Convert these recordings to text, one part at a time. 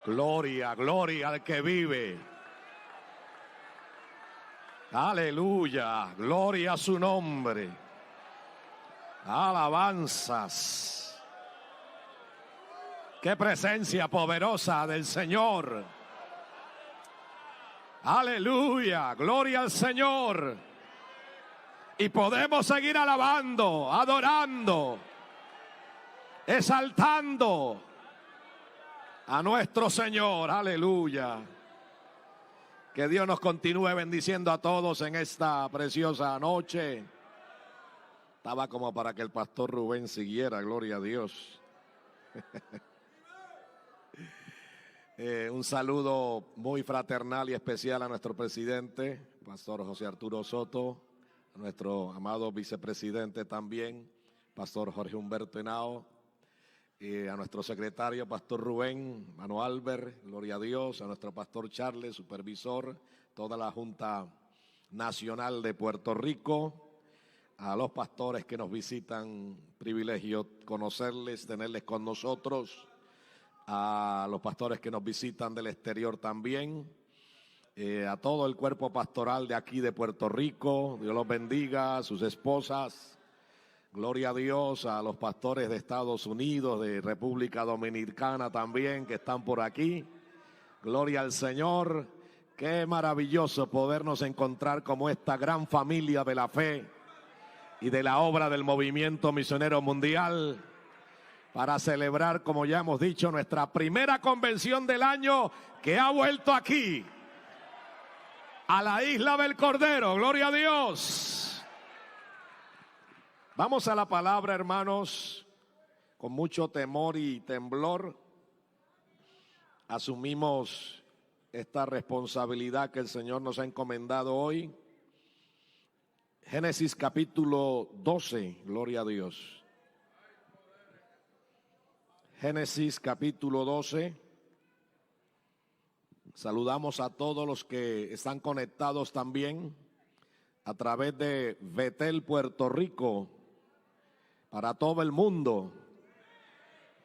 Gloria, gloria al que vive. Aleluya, gloria a su nombre. Alabanzas. Qué presencia poderosa del Señor. Aleluya, gloria al Señor. Y podemos seguir alabando, adorando, exaltando a nuestro Señor. Aleluya. Que Dios nos continúe bendiciendo a todos en esta preciosa noche. Estaba como para que el pastor Rubén siguiera, gloria a Dios. Un saludo muy fraternal y especial a nuestro presidente, pastor José Arturo Soto, a nuestro amado vicepresidente también, pastor Jorge Humberto Henao, a nuestro secretario, pastor Rubén, Mano Albert, gloria a Dios, a nuestro pastor Charles, supervisor, toda la Junta Nacional de Puerto Rico, a los pastores que nos visitan, privilegio conocerles, tenerles con nosotros, a los pastores que nos visitan del exterior también, a todo el cuerpo pastoral de aquí de Puerto Rico, Dios los bendiga, a sus esposas. Gloria a Dios, a los pastores de Estados Unidos, de República Dominicana también, que están por aquí. Gloria al Señor. Qué maravilloso podernos encontrar como esta gran familia de la fe y de la obra del movimiento misionero mundial para celebrar, como ya hemos dicho, nuestra primera convención del año que ha vuelto aquí, a la Isla del Cordero. Gloria a Dios. Vamos a la palabra, hermanos, con mucho temor y temblor. Asumimos esta responsabilidad que el Señor nos ha encomendado hoy. Génesis capítulo 12, gloria a Dios. Génesis capítulo 12. Saludamos a todos los que están conectados también a través de Betel, Puerto Rico, para todo el mundo.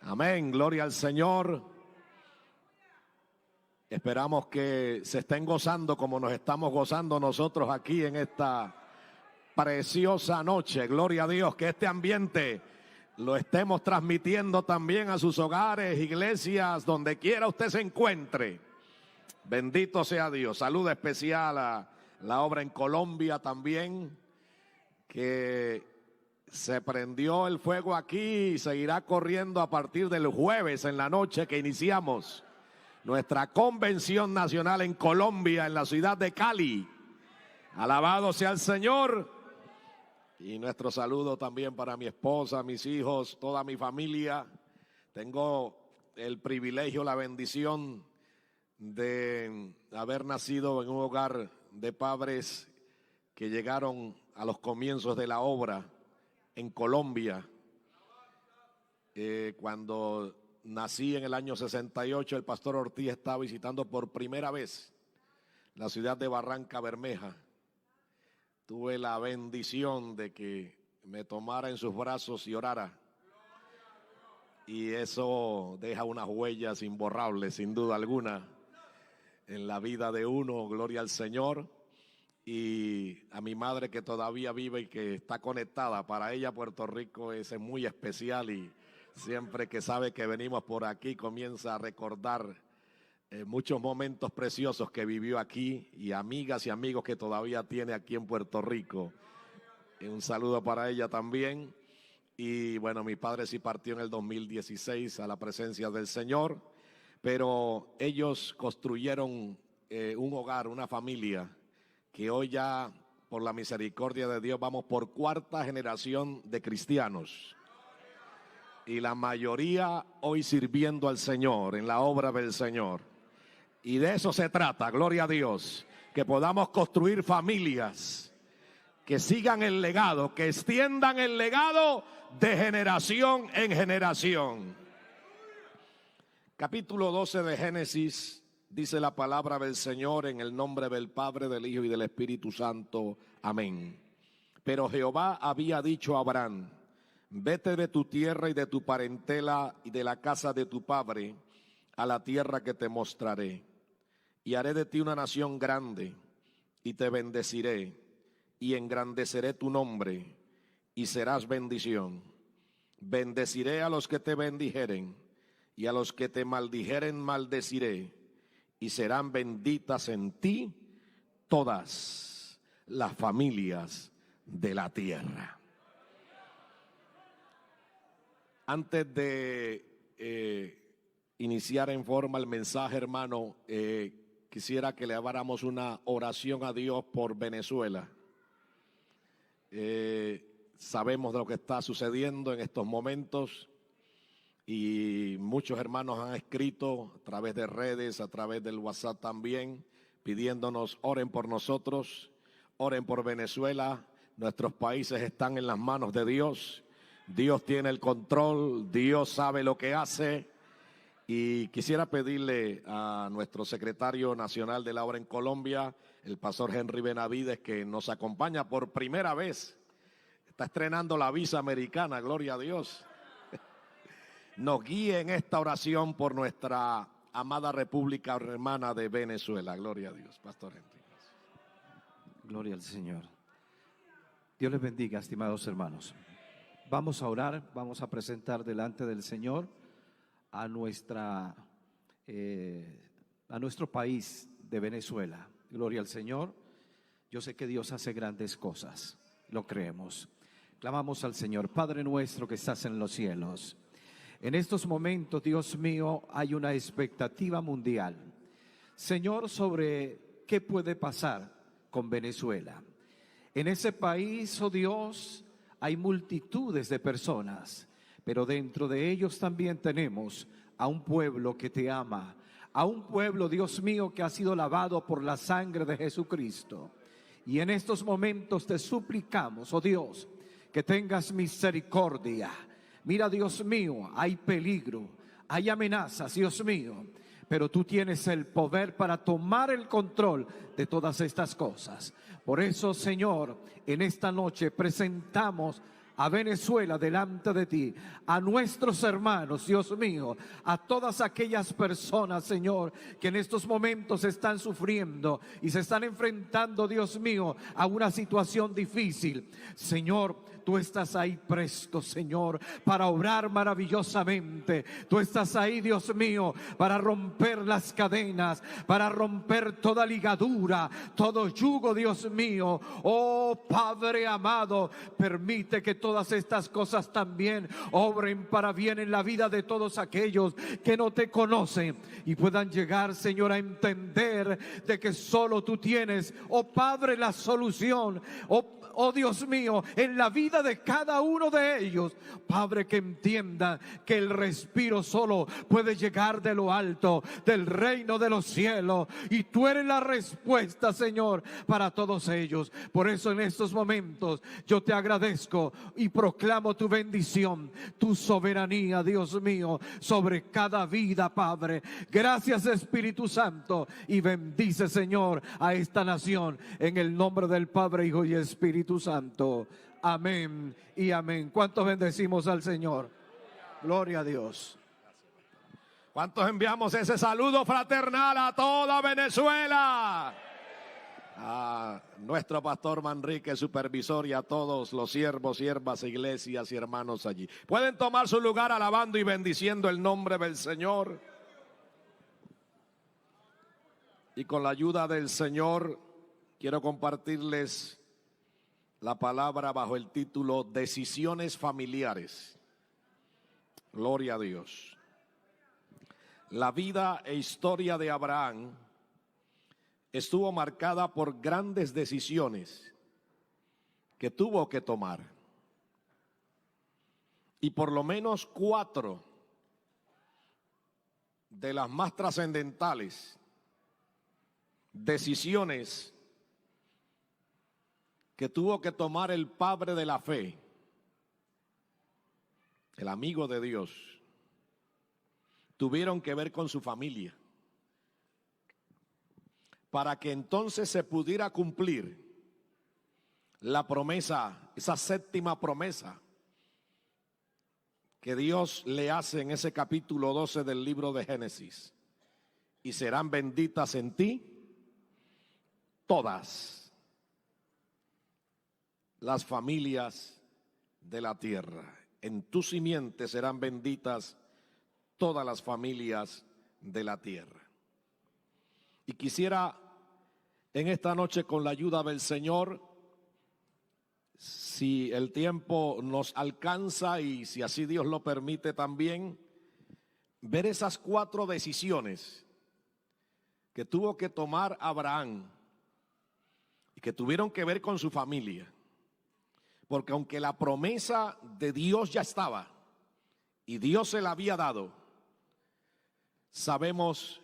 Amén, gloria al Señor. Esperamos que se estén gozando como nos estamos gozando nosotros aquí en esta preciosa noche. Gloria a Dios, que este ambiente lo estemos transmitiendo también a sus hogares, iglesias, donde quiera usted se encuentre. Bendito sea Dios. Salud especial a la obra en Colombia también, que se prendió el fuego aquí y seguirá corriendo a partir del jueves en la noche que iniciamos nuestra convención nacional en Colombia, en la ciudad de Cali. Alabado sea el Señor. Y nuestro saludo también para mi esposa, mis hijos, toda mi familia. Tengo el privilegio, la bendición de haber nacido en un hogar de padres que llegaron a los comienzos de la obra en Colombia. Cuando nací en el año 68, el pastor Ortiz estaba visitando por primera vez la ciudad de Barranca Bermeja. Tuve la bendición de que me tomara en sus brazos y orara. Y eso deja unas huellas imborrables, sin duda alguna, en la vida de uno. Gloria al Señor. Y a mi madre, que todavía vive y que está conectada, para ella Puerto Rico es muy especial, y siempre que sabe que venimos por aquí comienza a recordar muchos momentos preciosos que vivió aquí, y amigas y amigos que todavía tiene aquí en Puerto Rico. Un saludo para ella también. Y bueno, mi padre sí partió en el 2016 a la presencia del Señor, pero ellos construyeron un hogar, una familia, que hoy ya, por la misericordia de Dios, vamos por cuarta generación de cristianos. Y la mayoría hoy sirviendo al Señor, en la obra del Señor. Y de eso se trata, gloria a Dios, que podamos construir familias que sigan el legado, que extiendan el legado de generación en generación. Capítulo 12 de Génesis. Dice la palabra del Señor, en el nombre del Padre, del Hijo y del Espíritu Santo. Amén. Pero Jehová había dicho a Abraham: vete de tu tierra y de tu parentela y de la casa de tu padre a la tierra que te mostraré, y haré de ti una nación grande, y te bendeciré, y engrandeceré tu nombre, y serás bendición. Bendeciré a los que te bendijeren, y a los que te maldijeren maldeciré, y serán benditas en ti todas las familias de la tierra. Antes de iniciar en forma el mensaje, hermano, quisiera que le hagáramos una oración a Dios por Venezuela. Sabemos de lo que está sucediendo en estos momentos y muchos hermanos han escrito a través de redes, a través del WhatsApp también, pidiéndonos oren por nosotros, oren por Venezuela. Nuestros países están en las manos de Dios. Dios tiene el control, Dios sabe lo que hace. Y quisiera pedirle a nuestro secretario nacional de la obra en Colombia, el pastor Henry Benavides, que nos acompaña por primera vez. Está estrenando la visa americana, gloria a Dios. Nos guíe en esta oración por nuestra amada República Hermana de Venezuela. Gloria a Dios, pastor Henry. Gloria al Señor. Dios les bendiga, estimados hermanos. Vamos a orar, vamos a presentar delante del Señor a nuestro país de Venezuela. Gloria al Señor. Yo sé que Dios hace grandes cosas, lo creemos. Clamamos al Señor. Padre nuestro que estás en los cielos, en estos momentos, Dios mío, hay una expectativa mundial, Señor, sobre qué puede pasar con Venezuela. En ese país, oh Dios, hay multitudes de personas, pero dentro de ellos también tenemos a un pueblo que te ama, a un pueblo, Dios mío, que ha sido lavado por la sangre de Jesucristo. Y en estos momentos te suplicamos, oh Dios, que tengas misericordia. Mira, Dios mío, hay peligro, hay amenazas, Dios mío, pero tú tienes el poder para tomar el control de todas estas cosas. Por eso, Señor, en esta noche presentamos a Venezuela delante de ti, a nuestros hermanos, Dios mío, a todas aquellas personas, Señor, que en estos momentos están sufriendo y se están enfrentando, Dios mío, a una situación difícil. Señor, tú estás ahí presto, Señor, para obrar maravillosamente. Tú estás ahí, Dios mío, para romper las cadenas, para romper toda ligadura, todo yugo, Dios mío. Oh Padre amado, permite que todas estas cosas también obren para bien en la vida de todos aquellos que no te conocen y puedan llegar, Señor, a entender de que solo tú tienes, oh Padre, la solución, oh Dios mío, en la vida de cada uno de ellos. Padre, que entiendan que el respiro solo puede llegar de lo alto, del reino de los cielos, y tú eres la respuesta, Señor, para todos ellos. Por eso en estos momentos yo te agradezco y proclamo tu bendición, tu soberanía, Dios mío, sobre cada vida, Padre. Gracias, Espíritu Santo, y bendice, Señor, a esta nación en el nombre del Padre, Hijo y Espíritu Santo. Amén y amén. ¿Cuántos bendecimos al Señor? Gloria a Dios. ¿Cuántos enviamos ese saludo fraternal a toda Venezuela? A nuestro pastor Manrique, supervisor, y a todos los siervos, siervas, iglesias y hermanos allí. Pueden tomar su lugar alabando y bendiciendo el nombre del Señor. Y con la ayuda del Señor quiero compartirles la palabra bajo el título Decisiones familiares. Gloria a Dios. La vida e historia de Abraham estuvo marcada por grandes decisiones que tuvo que tomar. Y por lo menos 4 de las más trascendentales decisiones que tuvo que tomar el padre de la fe, el amigo de Dios, tuvieron que ver con su familia, para que entonces se pudiera cumplir la promesa, esa séptima promesa que Dios le hace en ese capítulo 12 del libro de Génesis. Y serán benditas en ti todas las familias de la tierra. En tu simiente serán benditas todas las familias de la tierra. Y quisiera en esta noche, con la ayuda del Señor, si el tiempo nos alcanza y si así Dios lo permite también, ver esas 4 decisiones que tuvo que tomar Abraham y que tuvieron que ver con su familia. Porque aunque la promesa de Dios ya estaba y Dios se la había dado, sabemos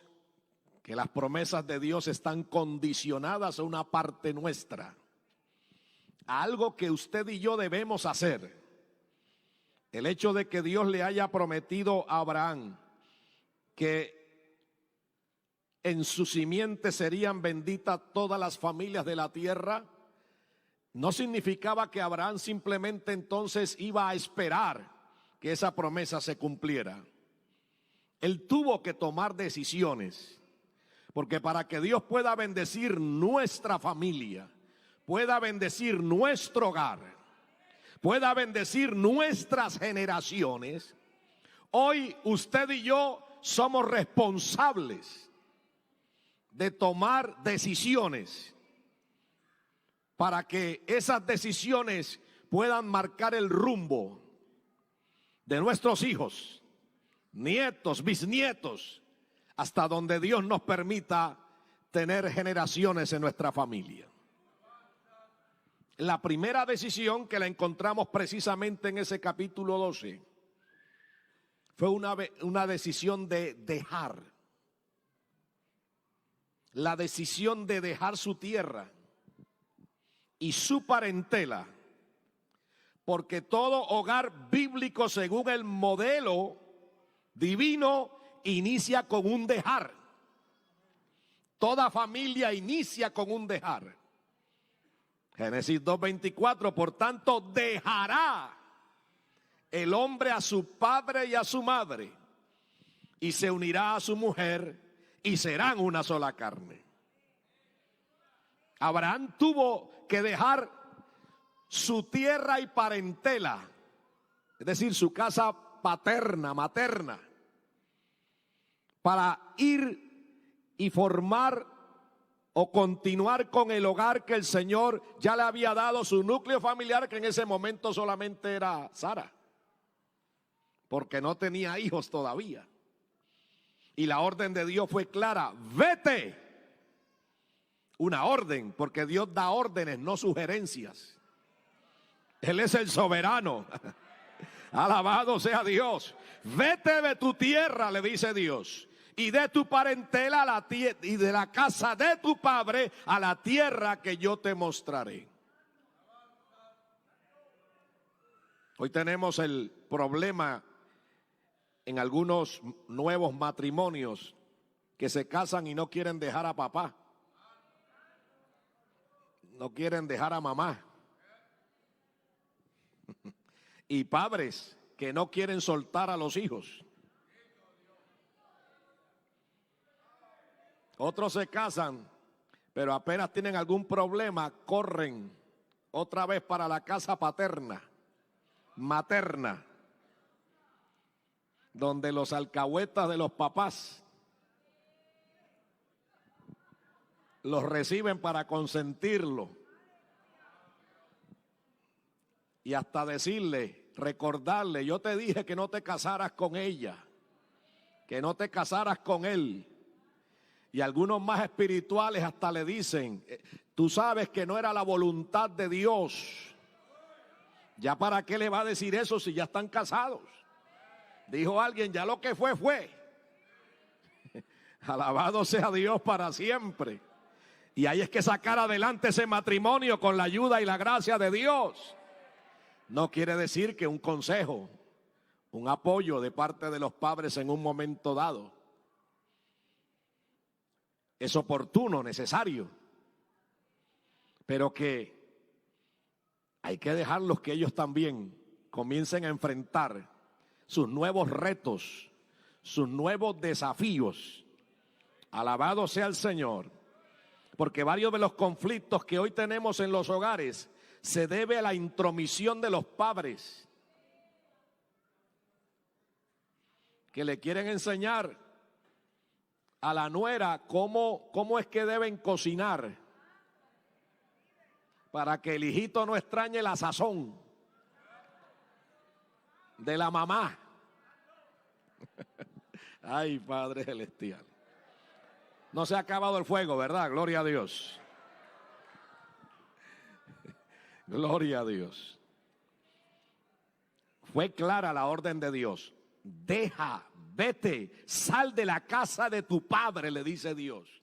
que las promesas de Dios están condicionadas a una parte nuestra, a algo que usted y yo debemos hacer. El hecho de que Dios le haya prometido a Abraham que en su simiente serían benditas todas las familias de la tierra, no significaba que Abraham simplemente entonces iba a esperar que esa promesa se cumpliera. Él tuvo que tomar decisiones, porque para que Dios pueda bendecir nuestra familia, pueda bendecir nuestro hogar, pueda bendecir nuestras generaciones, hoy usted y yo somos responsables de tomar decisiones para que esas decisiones puedan marcar el rumbo de nuestros hijos, nietos, bisnietos, hasta donde Dios nos permita tener generaciones en nuestra familia. La primera decisión que la encontramos precisamente en ese capítulo 12 fue una decisión de dejar. La decisión de dejar su tierra y su parentela, porque todo hogar bíblico según el modelo divino inicia con un dejar. Toda familia inicia con un dejar. Génesis 2:24, por tanto dejará el hombre a su padre y a su madre y se unirá a su mujer y serán una sola carne. Abraham tuvo que dejar su tierra y parentela, es decir, su casa paterna, materna, para ir y formar o continuar con el hogar que el Señor ya le había dado, su núcleo familiar, que en ese momento solamente era Sara, porque no tenía hijos todavía. Y la orden de Dios fue clara: vete. Una orden, porque Dios da órdenes, no sugerencias. Él es el soberano. Alabado sea Dios. Vete de tu tierra, le dice Dios, y de tu parentela a la y de la casa de tu padre a la tierra que yo te mostraré. Hoy tenemos el problema en algunos nuevos matrimonios que se casan y no quieren dejar a papá, no quieren dejar a mamá, y padres que no quieren soltar a los hijos. Otros se casan, pero apenas tienen algún problema, corren otra vez para la casa paterna, materna, donde los alcahuetas de los papás los reciben para consentirlo y hasta decirle, recordarle: yo te dije que no te casaras con ella, que no te casaras con él. Y algunos más espirituales hasta le dicen: tú sabes que no era la voluntad de Dios. ¿Ya para qué le va a decir eso si ya están casados? Dijo alguien: ya lo que fue, fue. Alabado sea Dios para siempre. Y ahí es que sacar adelante ese matrimonio con la ayuda y la gracia de Dios. No quiere decir que un consejo, un apoyo de parte de los padres en un momento dado es oportuno, necesario, pero que hay que dejarlos que ellos también comiencen a enfrentar sus nuevos retos, sus nuevos desafíos. Alabado sea el Señor. Porque varios de los conflictos que hoy tenemos en los hogares se debe a la intromisión de los padres, que le quieren enseñar a la nuera cómo es que deben cocinar para que el hijito no extrañe la sazón de la mamá. Ay, Padre Celestial. No se ha acabado el fuego, ¿verdad? Gloria a Dios. Gloria a Dios. Fue clara la orden de Dios. Deja, vete, sal de la casa de tu padre, le dice Dios.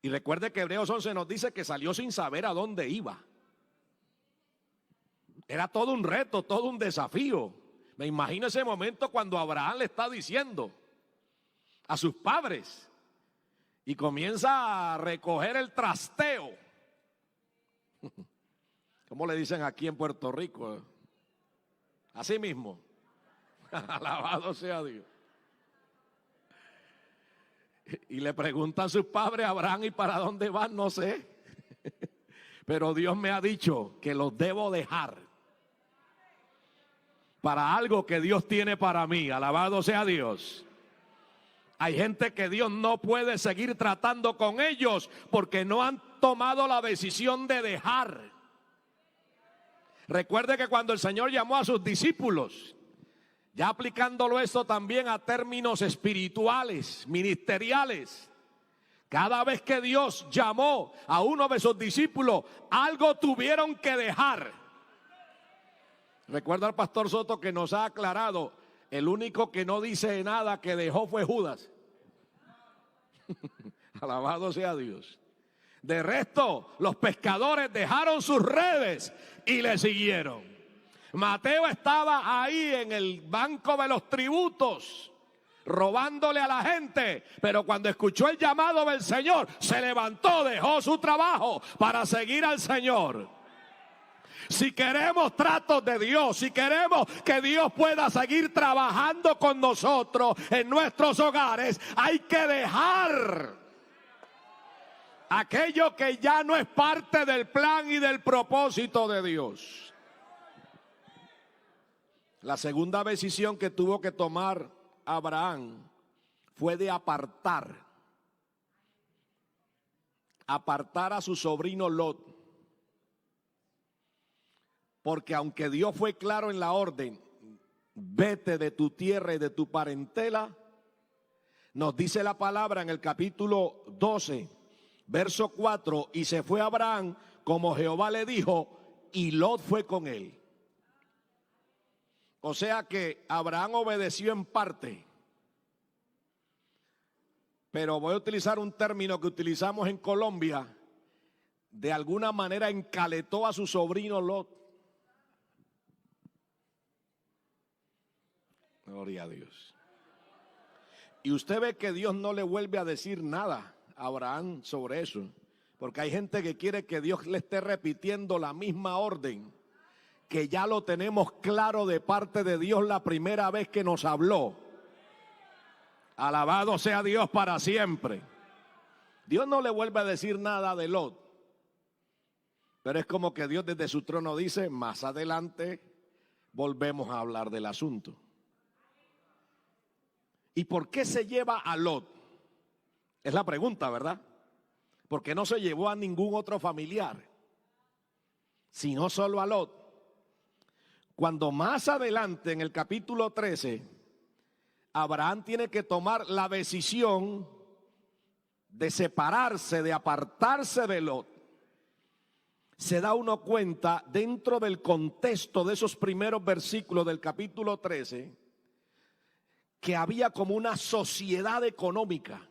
Y recuerde que Hebreos 11 nos dice que salió sin saber a dónde iba. Era todo un reto, todo un desafío. Me imagino ese momento cuando Abraham le está diciendo a sus padres y comienza a recoger el trasteo. ¿Cómo le dicen aquí en Puerto Rico? Así mismo. Alabado sea Dios. Y le preguntan a sus padres, Abraham, ¿y para dónde van? No sé. Pero Dios me ha dicho que los debo dejar para algo que Dios tiene para mí. Alabado sea Dios. Hay gente que Dios no puede seguir tratando con ellos porque no han tomado la decisión de dejar. Recuerde que cuando el Señor llamó a sus discípulos, ya aplicándolo esto también a términos espirituales, ministeriales, cada vez que Dios llamó a uno de sus discípulos, algo tuvieron que dejar. Recuerda al pastor Soto que nos ha aclarado, el único que no dice nada que dejó fue Judas. Alabado sea Dios. De resto, los pescadores dejaron sus redes y le siguieron. Mateo estaba ahí en el banco de los tributos, robándole a la gente, pero cuando escuchó el llamado del Señor, se levantó, dejó su trabajo para seguir al Señor. Si queremos tratos de Dios, si queremos que Dios pueda seguir trabajando con nosotros en nuestros hogares, hay que dejar aquello que ya no es parte del plan y del propósito de Dios. La segunda decisión que tuvo que tomar Abraham fue de apartar a su sobrino Lot. Porque aunque Dios fue claro en la orden, vete de tu tierra y de tu parentela, nos dice la palabra en el capítulo 12, verso 4, y se fue Abraham como Jehová le dijo, y Lot fue con él. O sea que Abraham obedeció en parte. Pero voy a utilizar un término que utilizamos en Colombia. De alguna manera encaletó a su sobrino Lot. Gloria a Dios. Y usted ve que Dios no le vuelve a decir nada a Abraham sobre eso. Porque hay gente que quiere que Dios le esté repitiendo la misma orden, que ya lo tenemos claro de parte de Dios la primera vez que nos habló. Alabado sea Dios para siempre. Dios no le vuelve a decir nada de Lot. Pero es como que Dios desde su trono dice, más adelante volvemos a hablar del asunto. ¿Y por qué se lleva a Lot? Es la pregunta, ¿verdad? ¿Por qué no se llevó a ningún otro familiar, sino solo a Lot? Cuando más adelante en el capítulo 13, Abraham tiene que tomar la decisión de separarse, de apartarse de Lot, se da uno cuenta dentro del contexto de esos primeros versículos del capítulo 13, que había como una sociedad económica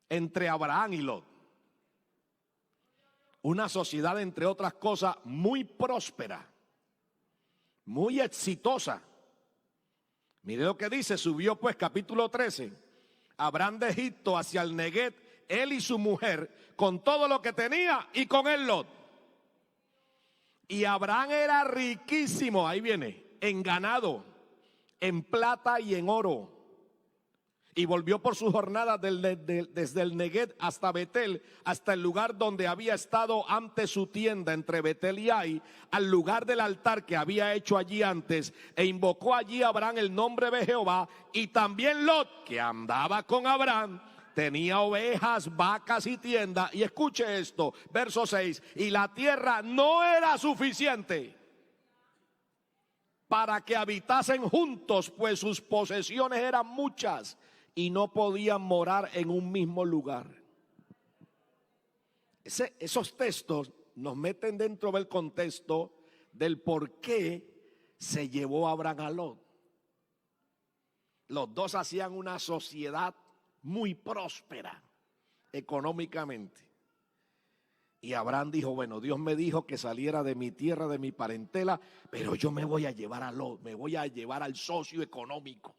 entre Abraham y Lot. Una sociedad, entre otras cosas, muy próspera, muy exitosa. Mire lo que dice, subió pues capítulo 13, Abraham de Egipto hacia el Neguev, él y su mujer, con todo lo que tenía y con él Lot. Y Abraham era riquísimo, ahí viene. en ganado, en plata y en oro. Y volvió por su jornada desde el Negueb hasta Betel, hasta el lugar donde había estado antes su tienda entre Betel y Ai, al lugar del altar que había hecho allí antes, e invocó allí a Abraham el nombre de Jehová. Y también Lot, que andaba con Abraham, tenía ovejas, vacas y tienda. Y escuche esto, verso 6, y la tierra no era suficiente para que habitasen juntos, pues sus posesiones eran muchas y no podían morar en un mismo lugar. Esos textos nos meten dentro del contexto del por qué se llevó Abraham a Lot. Los dos hacían una sociedad muy próspera económicamente. Y Abraham dijo, bueno, Dios me dijo que saliera de mi tierra, de mi parentela, pero yo me voy a llevar a Lot, me voy a llevar al socio económico.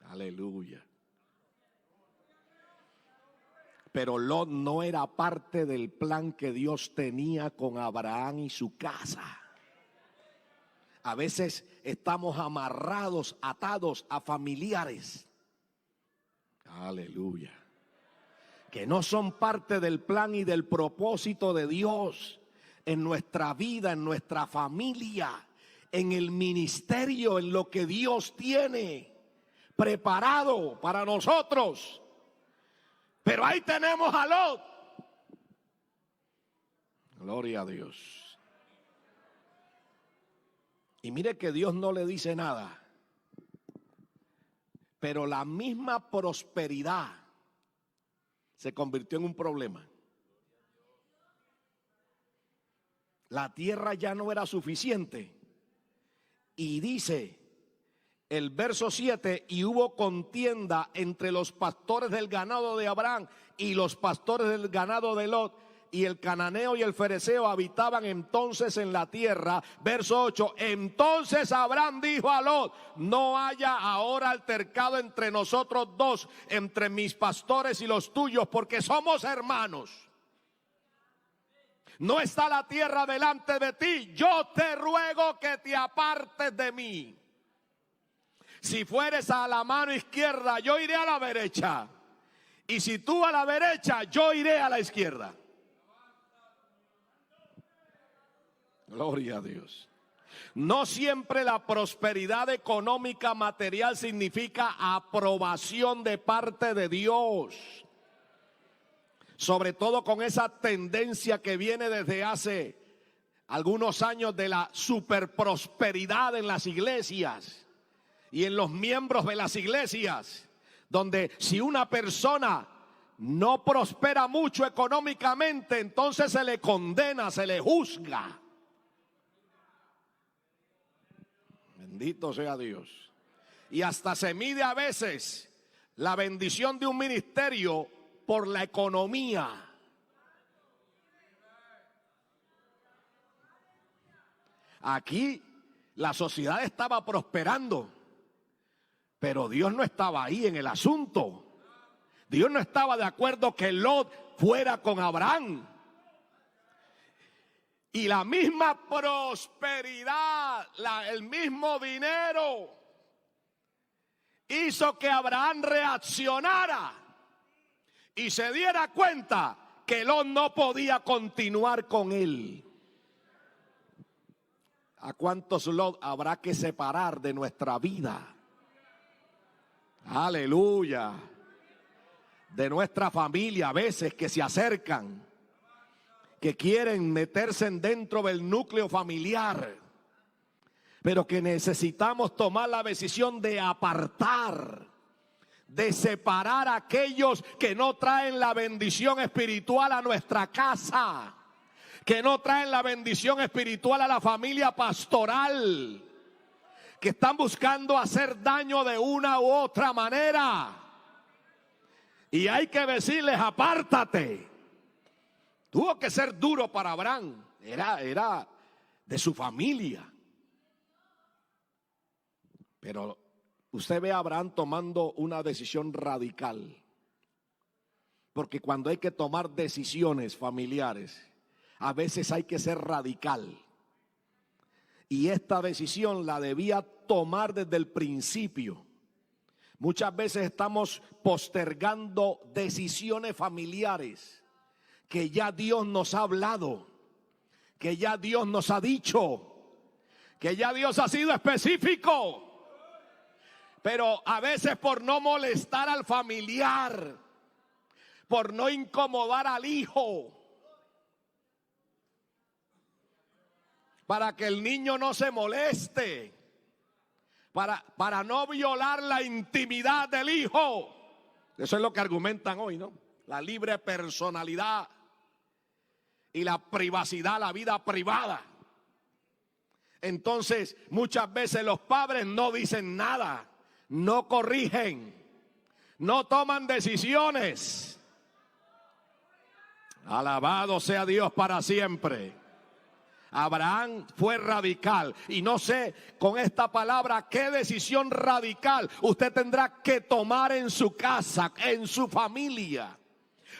Aleluya. Pero Lot no era parte del plan que Dios tenía con Abraham y su casa. A veces estamos amarrados, atados a familiares. Aleluya. Que no son parte del plan y del propósito de Dios en nuestra vida, en nuestra familia, en el ministerio, en lo que Dios tiene preparado para nosotros. Pero ahí tenemos a Lot. Gloria a Dios. Y mire que Dios no le dice nada. Pero la misma prosperidad se convirtió en un problema. La tierra ya no era suficiente. Y dice el verso 7, y hubo contienda entre los pastores del ganado de Abraham y los pastores del ganado de Lot, y el cananeo y el fereceo habitaban entonces en la tierra. Verso 8, entonces Abraham dijo a Lot, no haya ahora altercado entre nosotros dos, entre mis pastores y los tuyos, porque somos hermanos. No está la tierra delante de ti, yo te ruego que te apartes de mí. Si fueres a la mano izquierda, yo iré a la derecha. Y si tú a la derecha, yo iré a la izquierda. Gloria a Dios. No siempre la prosperidad económica material significa aprobación de parte de Dios. Sobre todo con esa tendencia que viene desde hace algunos años de la superprosperidad en las iglesias y en los miembros de las iglesias, donde si una persona no prospera mucho económicamente, entonces se le condena, se le juzga. Bendito sea Dios. Y hasta se mide a veces la bendición de un ministerio por la economía. Aquí la sociedad estaba prosperando, pero Dios no estaba ahí en el asunto. Dios no estaba de acuerdo que Lot fuera con Abraham. Y la misma prosperidad, el mismo dinero, hizo que Abraham reaccionara y se diera cuenta que Lot no podía continuar con él. ¿A cuántos Lot habrá que separar de nuestra vida? Aleluya. De nuestra familia, a veces que se acercan, que quieren meterse dentro del núcleo familiar, pero que necesitamos tomar la decisión de apartar, de separar a aquellos que no traen la bendición espiritual a nuestra casa, que no traen la bendición espiritual a la familia pastoral, que están buscando hacer daño de una u otra manera. Y hay que decirles, apártate. Tuvo que ser duro para Abraham, era de su familia. Pero usted ve a Abraham tomando una decisión radical. Porque cuando hay que tomar decisiones familiares, a veces hay que ser radical. y esta decisión la debía tomar desde el principio. Muchas veces estamos postergando decisiones familiares que ya Dios nos ha hablado, que ya Dios nos ha dicho, que ya Dios ha sido específico. Pero a veces por no molestar al familiar, por no incomodar al hijo, para que el niño no se moleste, para no violar la intimidad del hijo. Eso es lo que argumentan hoy, ¿no? La libre personalidad y la privacidad, la vida privada. Entonces, muchas veces los padres no dicen nada, no corrigen, no toman decisiones. Alabado sea Dios para siempre. Abraham fue radical, y no sé con esta palabra qué decisión radical usted tendrá que tomar en su casa, en su familia,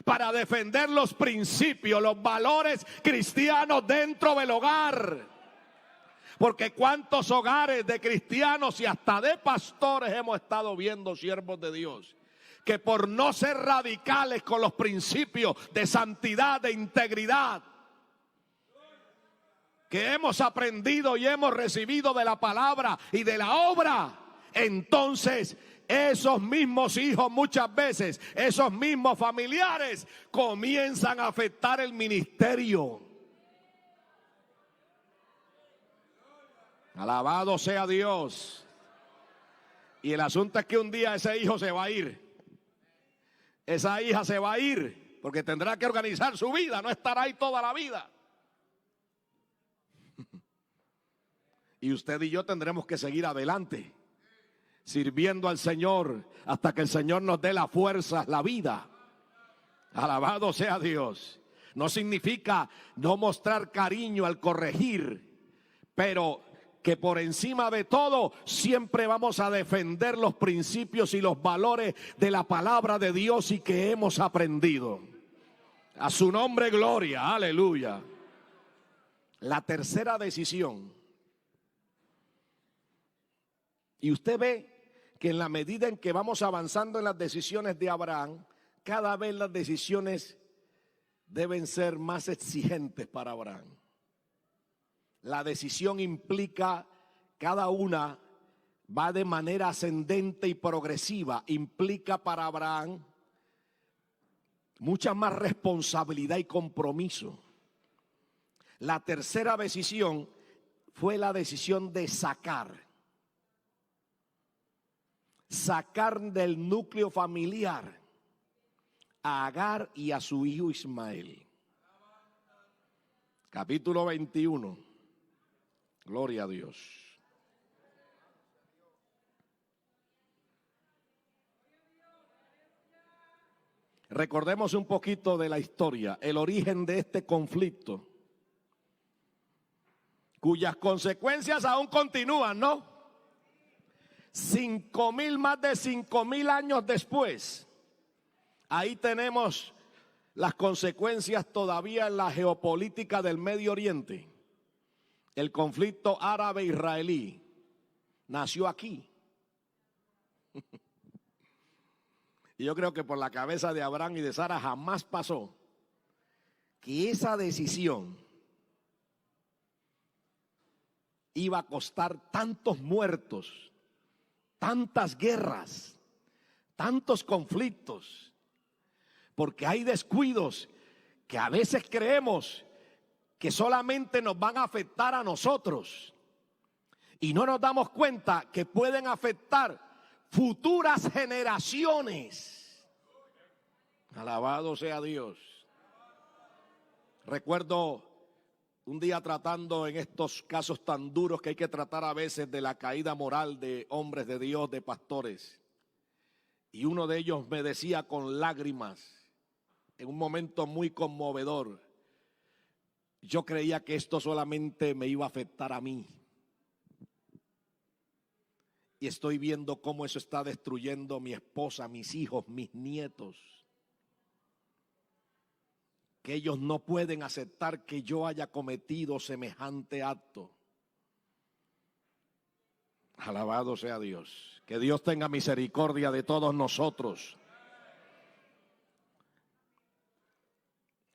para defender los principios, los valores cristianos dentro del hogar. Porque cuántos hogares de cristianos y hasta de pastores hemos estado viendo, siervos de Dios, que por no ser radicales con los principios de santidad, de integridad, que hemos aprendido y hemos recibido de la palabra y de la obra, entonces esos mismos hijos muchas veces, esos mismos familiares comienzan a afectar el ministerio. Alabado sea Dios. Y el asunto es que un día ese hijo se va a ir, esa hija se va a ir, porque tendrá que organizar su vida, no estará ahí toda la vida. Y usted y yo tendremos que seguir adelante, sirviendo al Señor hasta que el Señor nos dé la fuerza, la vida. Alabado sea Dios. No significa no mostrar cariño al corregir, pero que por encima de todo siempre vamos a defender los principios y los valores de la palabra de Dios y que hemos aprendido. A su nombre gloria, aleluya. La tercera decisión. Y usted ve que en la medida en que vamos avanzando en las decisiones de Abraham, cada vez las decisiones deben ser más exigentes para Abraham. La decisión implica, cada una va de manera ascendente y progresiva, implica para Abraham mucha más responsabilidad y compromiso. La tercera decisión fue la decisión de sacar del núcleo familiar a Agar y a su hijo Ismael. Capítulo 21. Gloria a Dios. Recordemos un poquito de la historia, el origen de este conflicto, cuyas consecuencias aún continúan, ¿no? 5,000, más de 5,000 años después, ahí tenemos las consecuencias todavía en la geopolítica del Medio Oriente. El conflicto árabe-israelí nació aquí. Y yo creo que por la cabeza de Abraham y de Sara jamás pasó que esa decisión iba a costar tantos muertos, tantas guerras, tantos conflictos, porque hay descuidos que a veces creemos que solamente nos van a afectar a nosotros y no nos damos cuenta que pueden afectar futuras generaciones. Alabado sea Dios. Recuerdo un día tratando en estos casos tan duros que hay que tratar a veces de la caída moral de hombres de Dios, de pastores. Y uno de ellos me decía con lágrimas, en un momento muy conmovedor, yo creía que esto solamente me iba a afectar a mí. Y estoy viendo cómo eso está destruyendo a mi esposa, mis hijos, mis nietos. Que ellos no pueden aceptar que yo haya cometido semejante acto. Alabado sea Dios. Que Dios tenga misericordia de todos nosotros.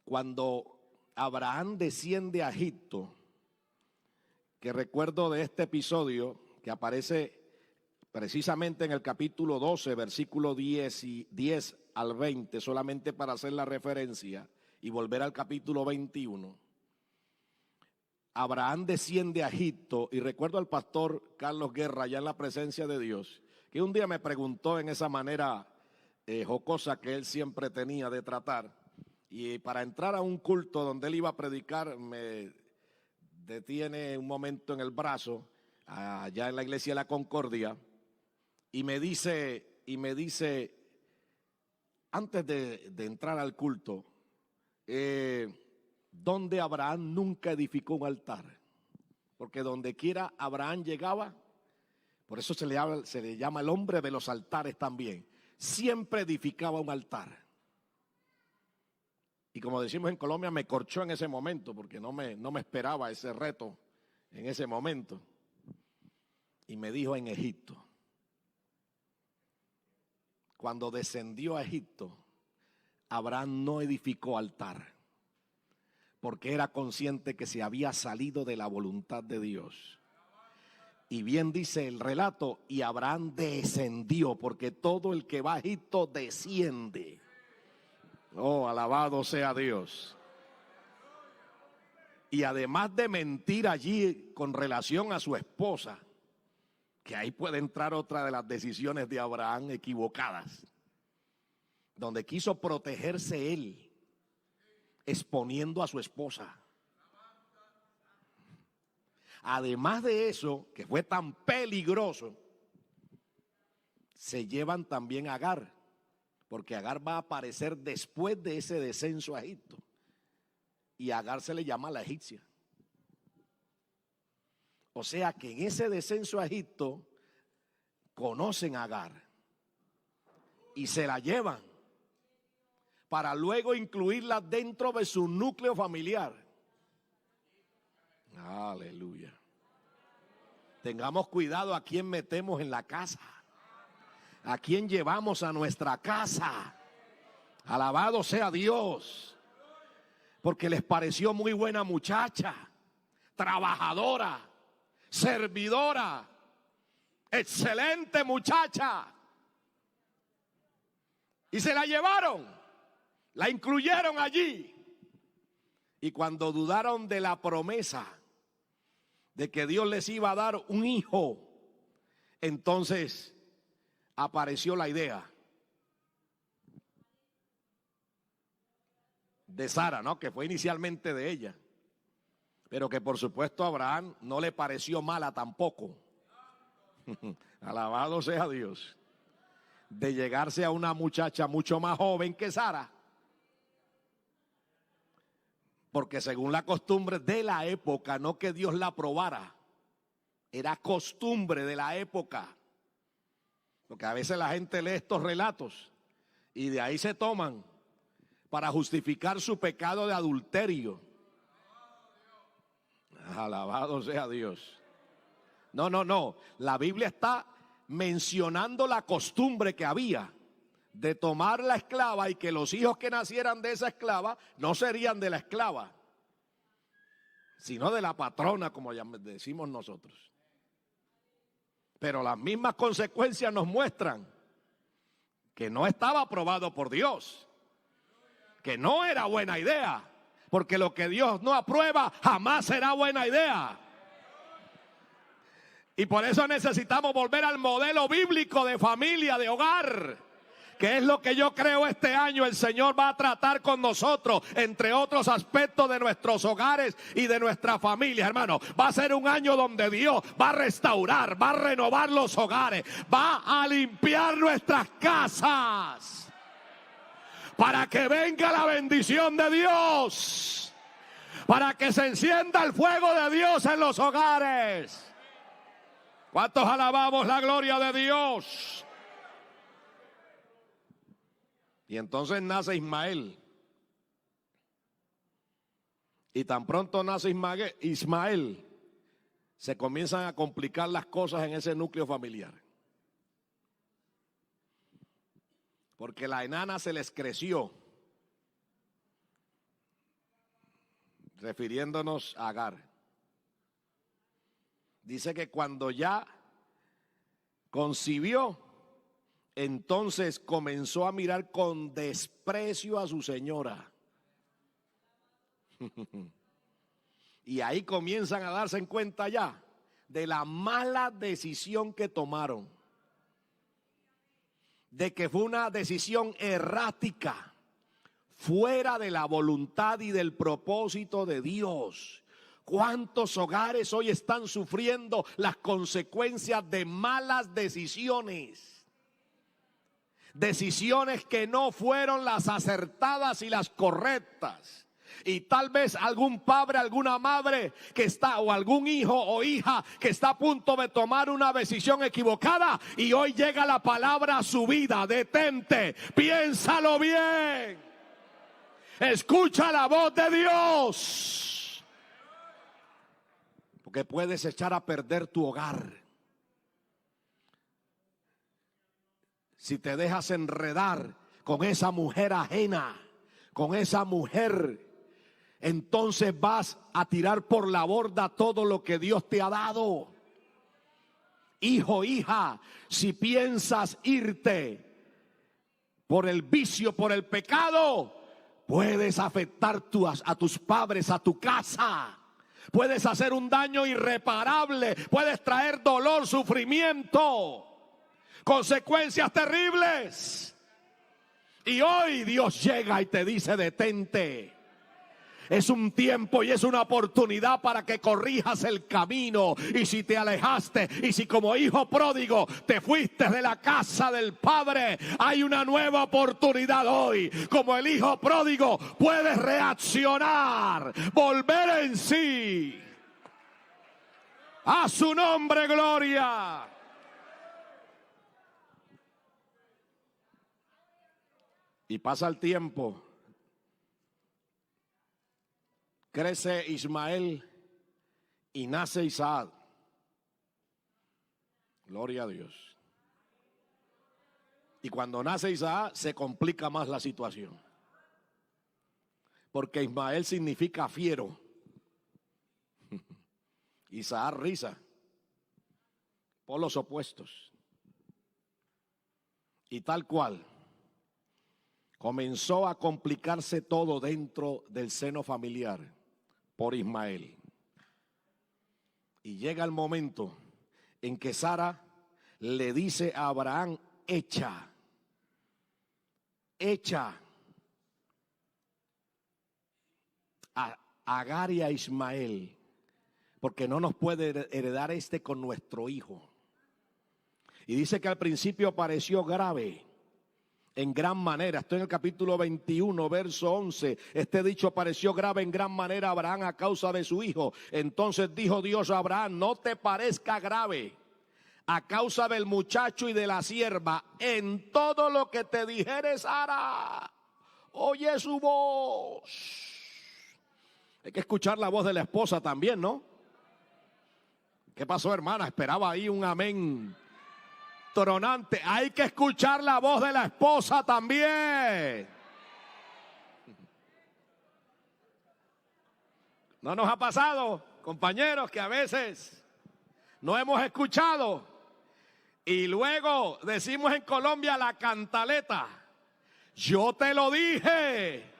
Cuando Abraham desciende a Egipto, que recuerdo de este episodio que aparece precisamente en el capítulo 12, versículo 10 al 20, solamente para hacer la referencia y volver al capítulo 21. Abraham desciende a Egipto y recuerdo al pastor Carlos Guerra allá en la presencia de Dios, que un día me preguntó en esa manera jocosa que él siempre tenía de tratar, y para entrar a un culto donde él iba a predicar me detiene un momento en el brazo allá en la iglesia de la Concordia y me dice antes de entrar al culto, donde Abraham nunca edificó un altar, porque donde quiera Abraham llegaba, por eso se le llama el hombre de los altares también, siempre edificaba un altar. Y como decimos en Colombia, me corchó en ese momento, porque no me esperaba ese reto en ese momento. Y me dijo: en Egipto, cuando descendió a Egipto, Abraham no edificó altar, porque era consciente que se había salido de la voluntad de Dios. Y bien dice el relato, y Abraham descendió, porque todo el que va a Egipto desciende. Oh, alabado sea Dios. Y además de mentir allí con relación a su esposa, que ahí puede entrar otra de las decisiones de Abraham equivocadas, donde quiso protegerse él, exponiendo a su esposa. Además de eso, que fue tan peligroso, se llevan también a Agar, porque Agar va a aparecer después de ese descenso a Egipto. Y a Agar se le llama la egipcia. O sea que en ese descenso a Egipto conocen a Agar y se la llevan para luego incluirla dentro de su núcleo familiar. Aleluya. Tengamos cuidado a quién metemos en la casa, a quién llevamos a nuestra casa. Alabado sea Dios. Porque les pareció muy buena muchacha, trabajadora, servidora, excelente muchacha. Y se la llevaron, la incluyeron allí. Y cuando dudaron de la promesa de que Dios les iba a dar un hijo, entonces apareció la idea de Sara, ¿no? Que fue inicialmente de ella, pero que por supuesto a Abraham no le pareció mala tampoco. Alabado sea Dios. De llegarse a una muchacha mucho más joven que Sara, porque según la costumbre de la época, no que Dios la aprobara, era costumbre de la época, porque a veces la gente lee estos relatos y de ahí se toman para justificar su pecado de adulterio. Alabado sea Dios. No. La Biblia está mencionando la costumbre que había de tomar la esclava y que los hijos que nacieran de esa esclava no serían de la esclava, sino de la patrona, como decimos nosotros. Pero las mismas consecuencias nos muestran que no estaba aprobado por Dios, que no era buena idea, porque lo que Dios no aprueba jamás será buena idea. Y por eso necesitamos volver al modelo bíblico de familia, de hogar, que es lo que yo creo este año el Señor va a tratar con nosotros, entre otros aspectos de nuestros hogares y de nuestra familia, hermano. Va a ser un año donde Dios va a restaurar, va a renovar los hogares, va a limpiar nuestras casas, para que venga la bendición de Dios, para que se encienda el fuego de Dios en los hogares. ¿Cuántos alabamos la gloria de Dios? Y entonces nace Ismael. Y tan pronto nace Ismael, se comienzan a complicar las cosas en ese núcleo familiar. Porque la enana se les creció, refiriéndonos a Agar. Dice que cuando ya concibió, entonces comenzó a mirar con desprecio a su señora. Y ahí comienzan a darse en cuenta ya de la mala decisión que tomaron, de que fue una decisión errática, fuera de la voluntad y del propósito de Dios. ¿Cuántos hogares hoy están sufriendo las consecuencias de malas decisiones? Decisiones que no fueron las acertadas y las correctas. Y tal vez algún padre, alguna madre que está, o algún hijo o hija que está a punto de tomar una decisión equivocada, y hoy llega la palabra a su vida. Detente, piénsalo bien, escucha la voz de Dios, porque puedes echar a perder tu hogar si te dejas enredar con esa mujer ajena, con esa mujer. Entonces vas a tirar por la borda todo lo que Dios te ha dado. Hijo, hija, si piensas irte por el vicio, por el pecado, puedes afectar a tus padres, a tu casa. Puedes hacer un daño irreparable, puedes traer dolor, sufrimiento, consecuencias terribles. Y hoy Dios llega y te dice: detente. Es un tiempo y es una oportunidad para que corrijas el camino. Y si te alejaste, y si como hijo pródigo te fuiste de la casa del Padre, hay una nueva oportunidad hoy. Como el hijo pródigo, puedes reaccionar, volver en sí. A su nombre, gloria. Y pasa el tiempo. Crece Ismael y nace Isaac. Gloria a Dios. Y cuando nace Isaac se complica más la situación. Porque Ismael significa fiero. Isaac, risa. Por los opuestos. Y tal cual. Comenzó a complicarse todo dentro del seno familiar por Ismael. Y llega el momento en que Sara le dice a Abraham: echa a Agar y a Ismael, porque no nos puede heredar con nuestro hijo. Y dice que al principio pareció grave, en gran manera. Estoy en el capítulo 21, verso 11. Este dicho pareció grave en gran manera a Abraham a causa de su hijo. Entonces dijo Dios a Abraham: no te parezca grave a causa del muchacho y de la sierva. En todo lo que te dijere Sara, oye su voz. Hay que escuchar la voz de la esposa también, ¿no? ¿Qué pasó, hermana? Esperaba ahí un amén tronante. Hay que escuchar la voz de la esposa también. ¿No nos ha pasado, compañeros, que a veces no hemos escuchado y luego decimos en Colombia la cantaleta? Yo te lo dije,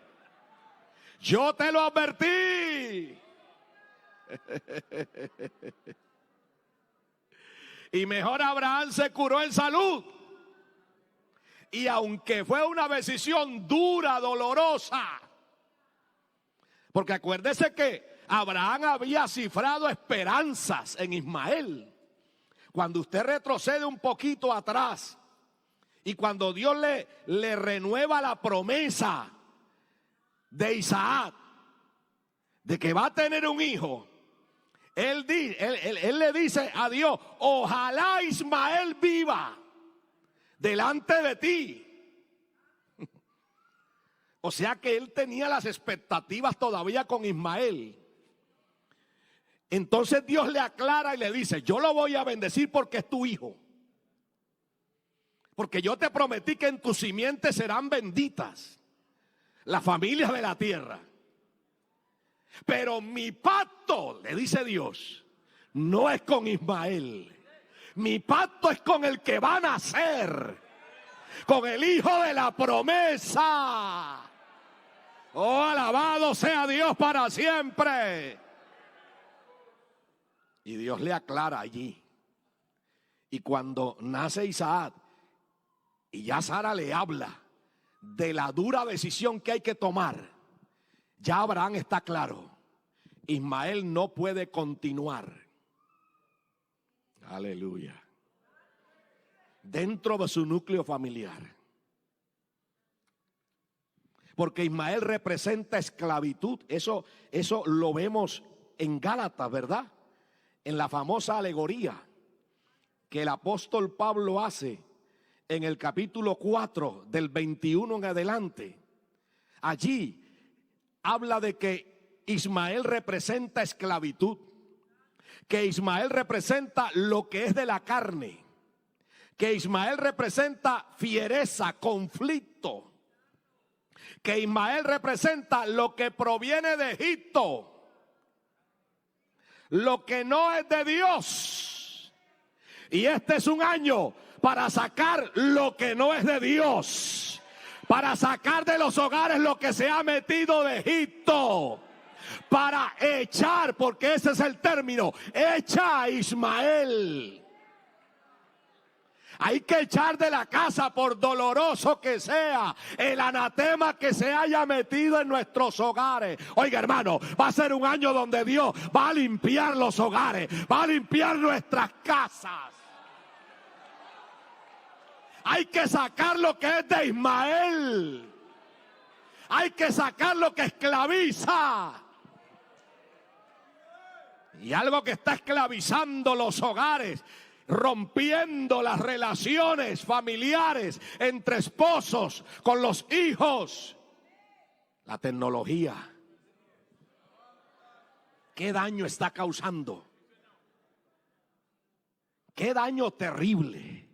yo te lo advertí. Y mejor Abraham se curó en salud. Y aunque fue una decisión dura, dolorosa, porque acuérdese que Abraham había cifrado esperanzas en Ismael. Cuando usted retrocede un poquito atrás y cuando Dios le renueva la promesa de Isaac, de que va a tener un hijo, Él le dice a Dios: ojalá Ismael viva delante de ti. O sea que él tenía las expectativas todavía con Ismael. Entonces Dios le aclara y le dice, yo lo voy a bendecir porque es tu hijo. Porque yo te prometí que en tus simientes serán benditas las familias de la tierra. Pero mi pacto, le dice Dios, no es con Ismael. Mi pacto es con el que va a nacer, con el hijo de la promesa. Oh, alabado sea Dios para siempre. Y Dios le aclara allí. Y cuando nace Isaac, y ya Sara le habla de la dura decisión que hay que tomar, ya Abraham está claro. Ismael no puede continuar. Aleluya. Dentro de su núcleo familiar. Porque Ismael representa esclavitud. Eso lo vemos en Gálatas, ¿verdad? En la famosa alegoría que el apóstol Pablo hace en el capítulo 4 del 21 en adelante. Allí habla de que Ismael representa esclavitud, que Ismael representa lo que es de la carne, que Ismael representa fiereza, conflicto, que Ismael representa lo que proviene de Egipto, lo que no es de Dios. Y este es un año para sacar lo que no es de Dios, para sacar de los hogares lo que se ha metido de Egipto, para echar, porque ese es el término, echa a Ismael. Hay que echar de la casa, por doloroso que sea, el anatema que se haya metido en nuestros hogares. Oiga, hermano, va a ser un año donde Dios va a limpiar los hogares, va a limpiar nuestras casas. Hay que sacar lo que es de Ismael. Hay que sacar lo que esclaviza. Y algo que está esclavizando los hogares, rompiendo las relaciones familiares entre esposos, con los hijos. La tecnología. ¿Qué daño está causando? ¿Qué daño terrible?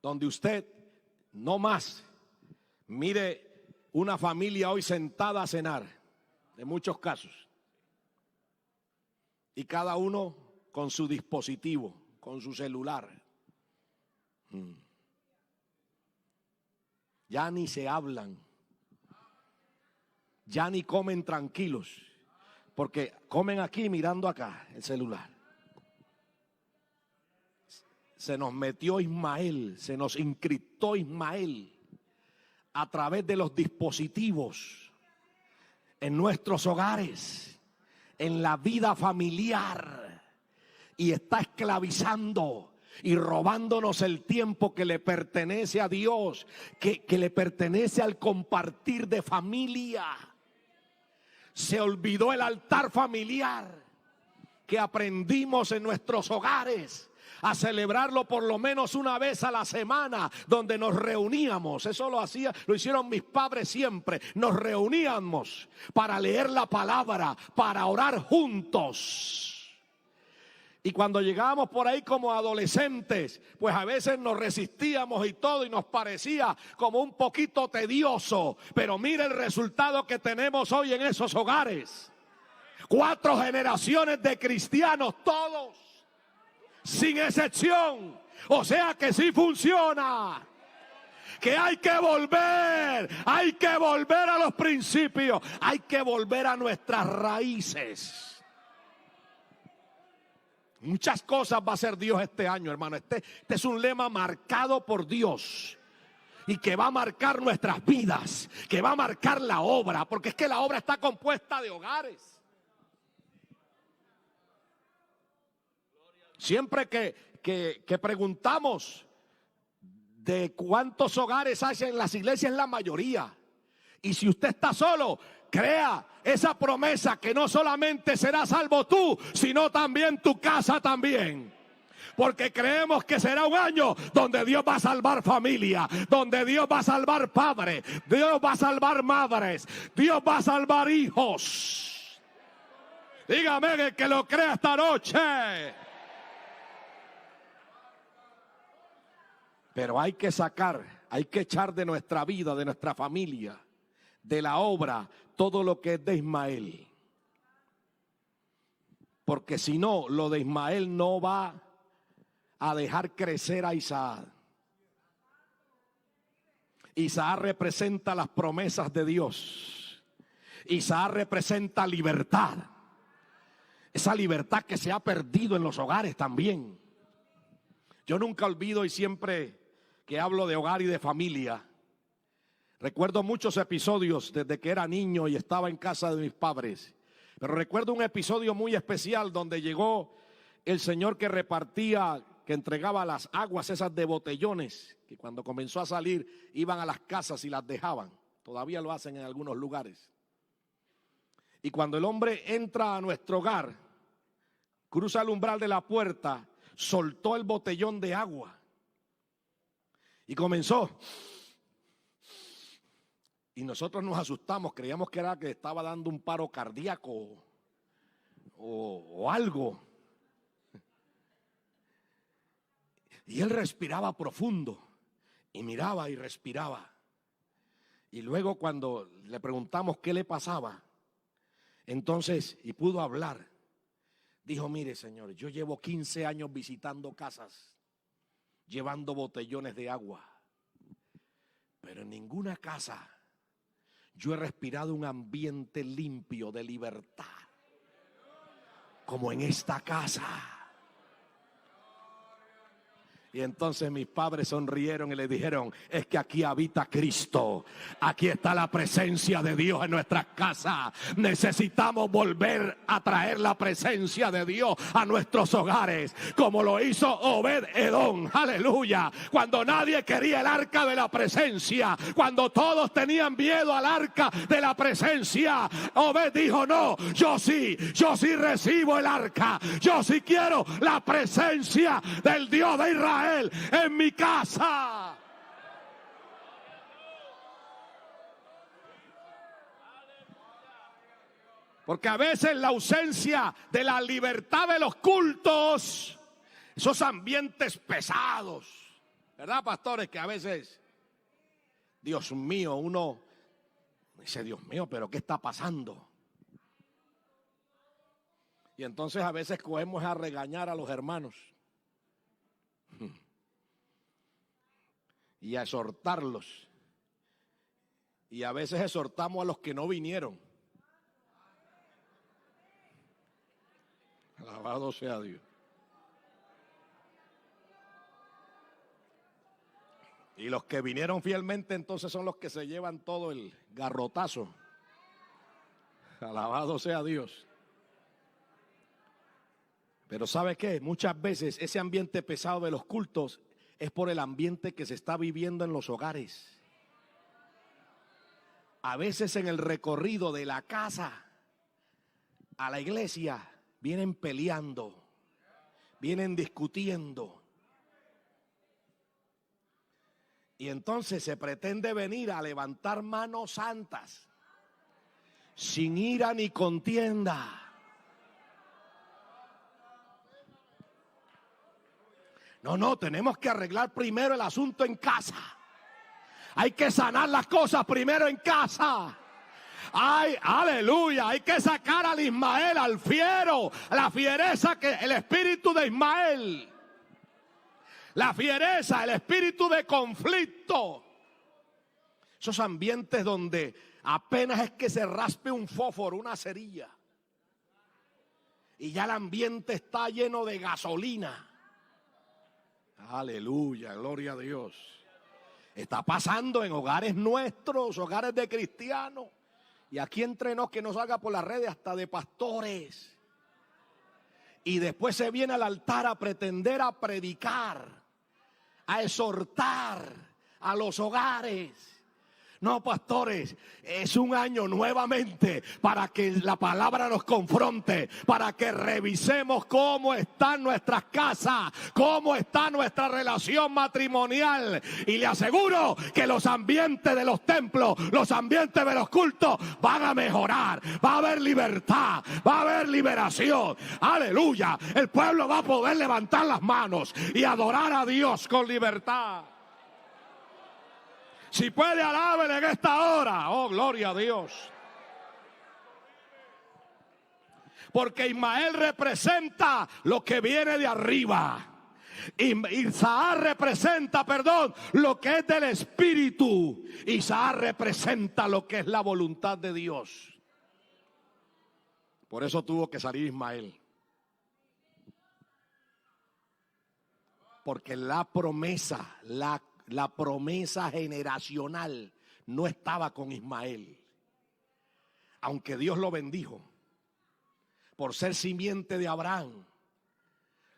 Donde usted no más mire una familia hoy sentada a cenar, en muchos casos, y cada uno con su dispositivo, con su celular. Ya ni se hablan, ya ni comen tranquilos, porque comen aquí mirando acá el celular. Se nos metió Ismael, se nos encriptó Ismael a través de los dispositivos en nuestros hogares, en la vida familiar, y está esclavizando y robándonos el tiempo que le pertenece a Dios, que le pertenece al compartir de familia. Se olvidó el altar familiar que aprendimos en nuestros hogares a celebrarlo por lo menos una vez a la semana, donde nos reuníamos. Eso lo hicieron mis padres siempre. Nos reuníamos para leer la palabra, para orar juntos. Y cuando llegábamos por ahí como adolescentes, pues a veces nos resistíamos y todo, y nos parecía como un poquito tedioso. Pero mire el resultado que tenemos hoy en esos hogares. 4 generaciones de cristianos, todos, sin excepción. O sea que sí funciona. Que hay que volver a los principios, hay que volver a nuestras raíces. Muchas cosas va a hacer Dios este año, hermano. Este es un lema marcado por Dios y que va a marcar nuestras vidas, que va a marcar la obra, porque es que la obra está compuesta de hogares. Siempre que preguntamos de cuántos hogares hay en las iglesias, es la mayoría. Y si usted está solo, crea esa promesa que no solamente serás salvo tú, sino también tu casa también. Porque creemos que será un año donde Dios va a salvar familia, donde Dios va a salvar padres, Dios va a salvar madres, Dios va a salvar hijos. Dígame el que lo crea esta noche. Pero hay que sacar, hay que echar de nuestra vida, de nuestra familia, de la obra, todo lo que es de Ismael. Porque si no, lo de Ismael no va a dejar crecer a Isaac. Isaac representa las promesas de Dios. Isaac representa libertad. Esa libertad que se ha perdido en los hogares también. Yo nunca olvido, y siempre que hablo de hogar y de familia, recuerdo muchos episodios desde que era niño y estaba en casa de mis padres. Pero recuerdo un episodio muy especial donde llegó el señor que repartía, que entregaba las aguas esas de botellones, que cuando comenzó a salir iban a las casas y las dejaban. Todavía lo hacen en algunos lugares. Y cuando el hombre entra a nuestro hogar, cruza el umbral de la puerta, soltó el botellón de agua y comenzó. Y nosotros nos asustamos, creíamos que era que estaba dando un paro cardíaco o algo. Y él respiraba profundo y miraba y respiraba. Y luego cuando le preguntamos qué le pasaba, entonces, y pudo hablar, dijo: mire, señor, yo llevo 15 años visitando casas, llevando botellones de agua, pero en ninguna casa yo he respirado un ambiente limpio de libertad como en esta casa. Y entonces mis padres sonrieron y le dijeron: es que aquí habita Cristo, aquí está la presencia de Dios en nuestras casas. Necesitamos volver a traer la presencia de Dios a nuestros hogares, como lo hizo Obed-Edom, aleluya, cuando nadie quería el arca de la presencia, cuando todos tenían miedo al arca de la presencia. Obed dijo: no, yo sí recibo el arca, yo sí quiero la presencia del Dios de Israel en mi casa. Porque a veces la ausencia de la libertad de los cultos, esos ambientes pesados, ¿verdad, pastores? Que a veces, Dios mío, uno dice: Dios mío, pero ¿qué está pasando? Y entonces a veces cogemos a regañar a los hermanos y a exhortarlos, y a veces exhortamos a los que no vinieron. Alabado sea Dios. Y los que vinieron fielmente entonces son los que se llevan todo el garrotazo. Alabado sea Dios. Pero ¿sabe qué? Muchas veces ese ambiente pesado de los cultos es por el ambiente que se está viviendo en los hogares. A veces en el recorrido de la casa a la iglesia vienen peleando, vienen discutiendo. Y entonces se pretende venir a levantar manos santas, sin ira ni contienda. No, tenemos que arreglar primero el asunto en casa. Hay que sanar las cosas primero en casa. Ay, aleluya, hay que sacar al Ismael, al fiero, la fiereza, que el espíritu de Ismael. La fiereza, el espíritu de conflicto. Esos ambientes donde apenas es que se raspe un fósforo, una cerilla, y ya el ambiente está lleno de gasolina. Aleluya, gloria a Dios. Está pasando en hogares nuestros, hogares de cristianos. Y aquí entre nos, que nos haga por las redes hasta de pastores. Y después se viene al altar a pretender a predicar, a exhortar a los hogares. No, pastores, es un año nuevamente para que la palabra nos confronte, para que revisemos cómo están nuestras casas, cómo está nuestra relación matrimonial. Y le aseguro que los ambientes de los templos, los ambientes de los cultos van a mejorar. Va a haber libertad, va a haber liberación. Aleluya. El pueblo va a poder levantar las manos y adorar a Dios con libertad. Si puede, alábele en esta hora. Oh, gloria a Dios. Porque Ismael representa lo que viene de arriba. Isaac representa, lo que es del Espíritu. Isaac representa lo que es la voluntad de Dios. Por eso tuvo que salir Ismael. Porque la promesa, la promesa generacional no estaba con Ismael. Aunque Dios lo bendijo por ser simiente de Abraham,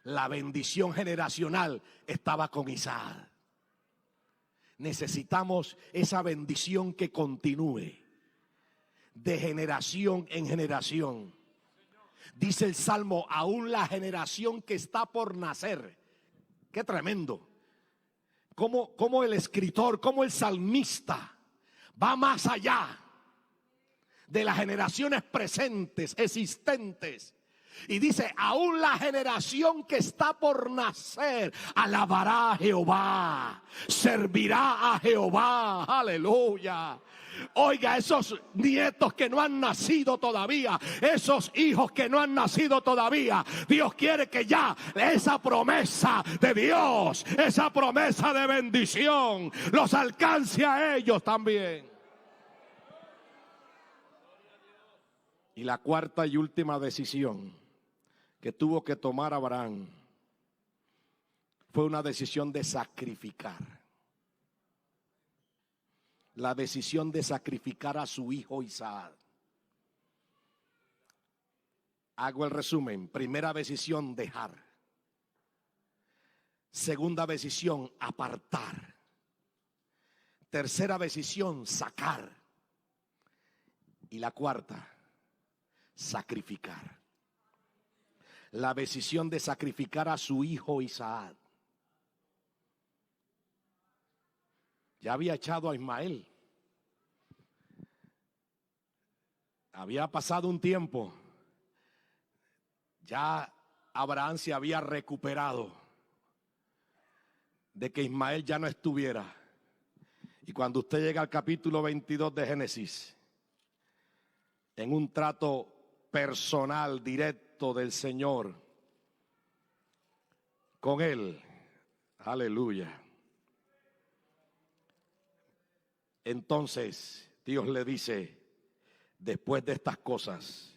la bendición generacional estaba con Isaac. Necesitamos esa bendición que continúe de generación en generación. Dice el Salmo, aún la generación que está por nacer. Qué tremendo. Como el escritor, como el salmista va más allá de las generaciones presentes, existentes. Y dice, aún la generación que está por nacer alabará a Jehová, servirá a Jehová. Aleluya. Oiga, esos nietos que no han nacido todavía, esos hijos que no han nacido todavía, Dios quiere que ya esa promesa de Dios, esa promesa de bendición, los alcance a ellos también. Y la cuarta y última decisión que tuvo que tomar Abraham fue una decisión de sacrificar. La decisión de sacrificar a su hijo Isaac. Hago el resumen. Primera decisión, dejar. Segunda decisión, apartar. Tercera decisión, sacar. Y la cuarta, sacrificar. La decisión de sacrificar a su hijo Isaac. Ya había echado a Ismael. Había pasado un tiempo. Ya Abraham se había recuperado de que Ismael ya no estuviera. Y cuando usted llega al capítulo 22 de Génesis, en un trato personal, directo del Señor con él, aleluya. Entonces Dios le dice, después de estas cosas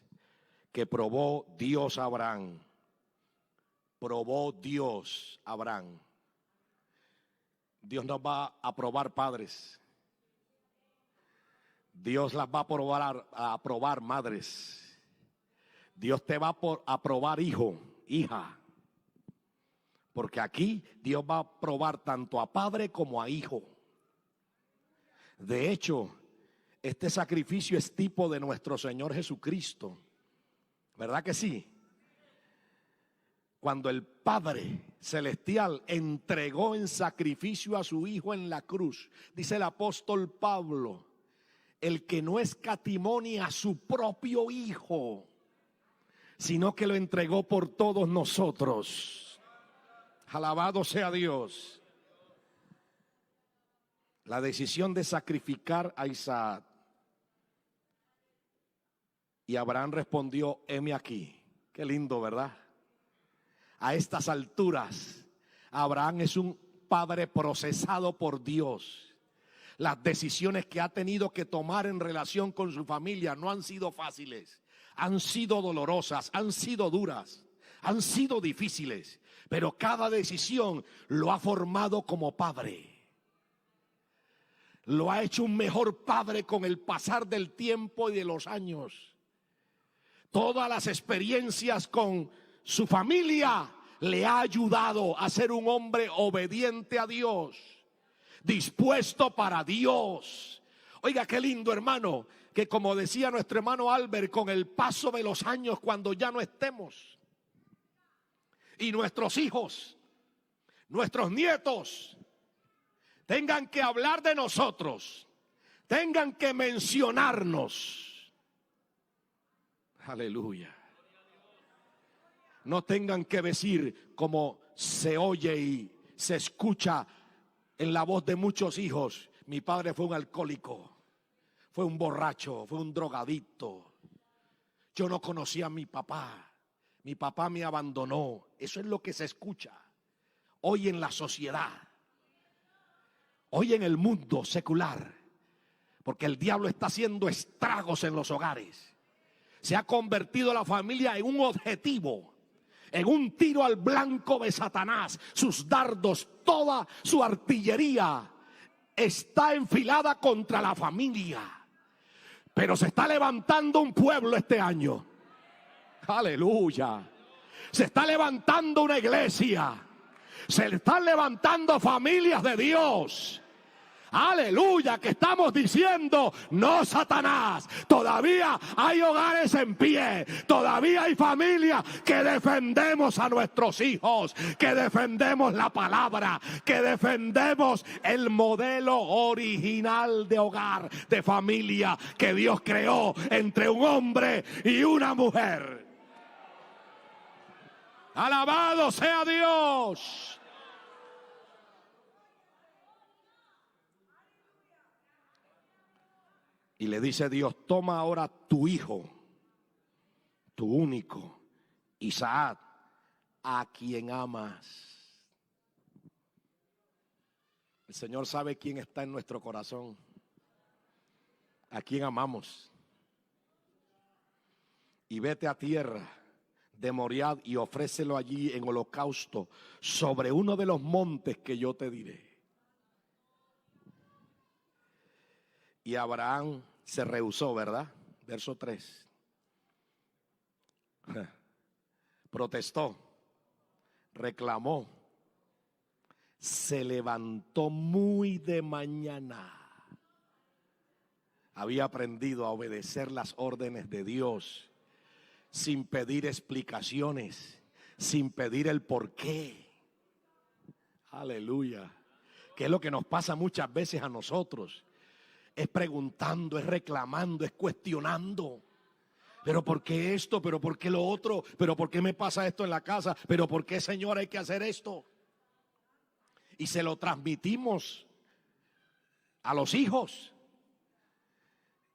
que probó Dios a Abraham, Dios nos va a probar padres. Dios las va a probar madres. Dios te va a probar hijo, hija. Porque aquí Dios va a probar tanto a padre como a hijo. De hecho, este sacrificio es tipo de nuestro Señor Jesucristo. ¿Verdad que sí? Cuando el Padre Celestial entregó en sacrificio a su Hijo en la cruz, dice el apóstol Pablo, el que no escatimó ni a su propio Hijo, sino que lo entregó por todos nosotros. Alabado sea Dios. La decisión de sacrificar a Isaac. Y Abraham respondió, heme aquí. Qué lindo, ¿verdad? A estas alturas, Abraham es un padre procesado por Dios. Las decisiones que ha tenido que tomar en relación con su familia no han sido fáciles. Han sido dolorosas, han sido duras, han sido difíciles. Pero cada decisión lo ha formado como padre. Lo ha hecho un mejor padre con el pasar del tiempo y de los años. Todas las experiencias con su familia le ha ayudado a ser un hombre obediente a Dios, dispuesto para Dios. Oiga, qué lindo, hermano, que como decía nuestro hermano Albert, con el paso de los años, cuando ya no estemos, y nuestros hijos, nuestros nietos, tengan que hablar de nosotros, tengan que mencionarnos. Aleluya. No tengan que decir como se oye y se escucha en la voz de muchos hijos: mi padre fue un alcohólico, fue un borracho, fue un drogadicto. Yo no conocía a mi papá me abandonó. Eso es lo que se escucha hoy en la sociedad, hoy en el mundo secular, porque el diablo está haciendo estragos en los hogares. Se ha convertido la familia en un objetivo, en un tiro al blanco de Satanás. Sus dardos, toda su artillería está enfilada contra la familia. Pero se está levantando un pueblo este año. Aleluya. Se está levantando una iglesia. Se están levantando familias de Dios. Aleluya, que estamos diciendo: no, Satanás. Todavía hay hogares en pie, todavía hay familias que defendemos a nuestros hijos, que defendemos la palabra, que defendemos el modelo original de hogar, de familia que Dios creó entre un hombre y una mujer. Alabado sea Dios. Y le dice Dios: toma ahora tu hijo, tu único, Isaac, a quien amas. El Señor sabe quién está en nuestro corazón, a quien amamos. Y vete a tierra de Moriah y ofrécelo allí en holocausto sobre uno de los montes que yo te diré. Y Abraham se rehusó, ¿verdad? Verso 3. Protestó, reclamó, se levantó muy de mañana. Había aprendido a obedecer las órdenes de Dios sin pedir explicaciones, sin pedir el por qué. Aleluya. Que es lo que nos pasa muchas veces a nosotros. Es preguntando, es reclamando, es cuestionando. Pero ¿por qué esto? ¿Pero por qué lo otro? ¿Pero por qué me pasa esto en la casa? ¿Pero por qué, Señor, hay que hacer esto? Y se lo transmitimos a los hijos,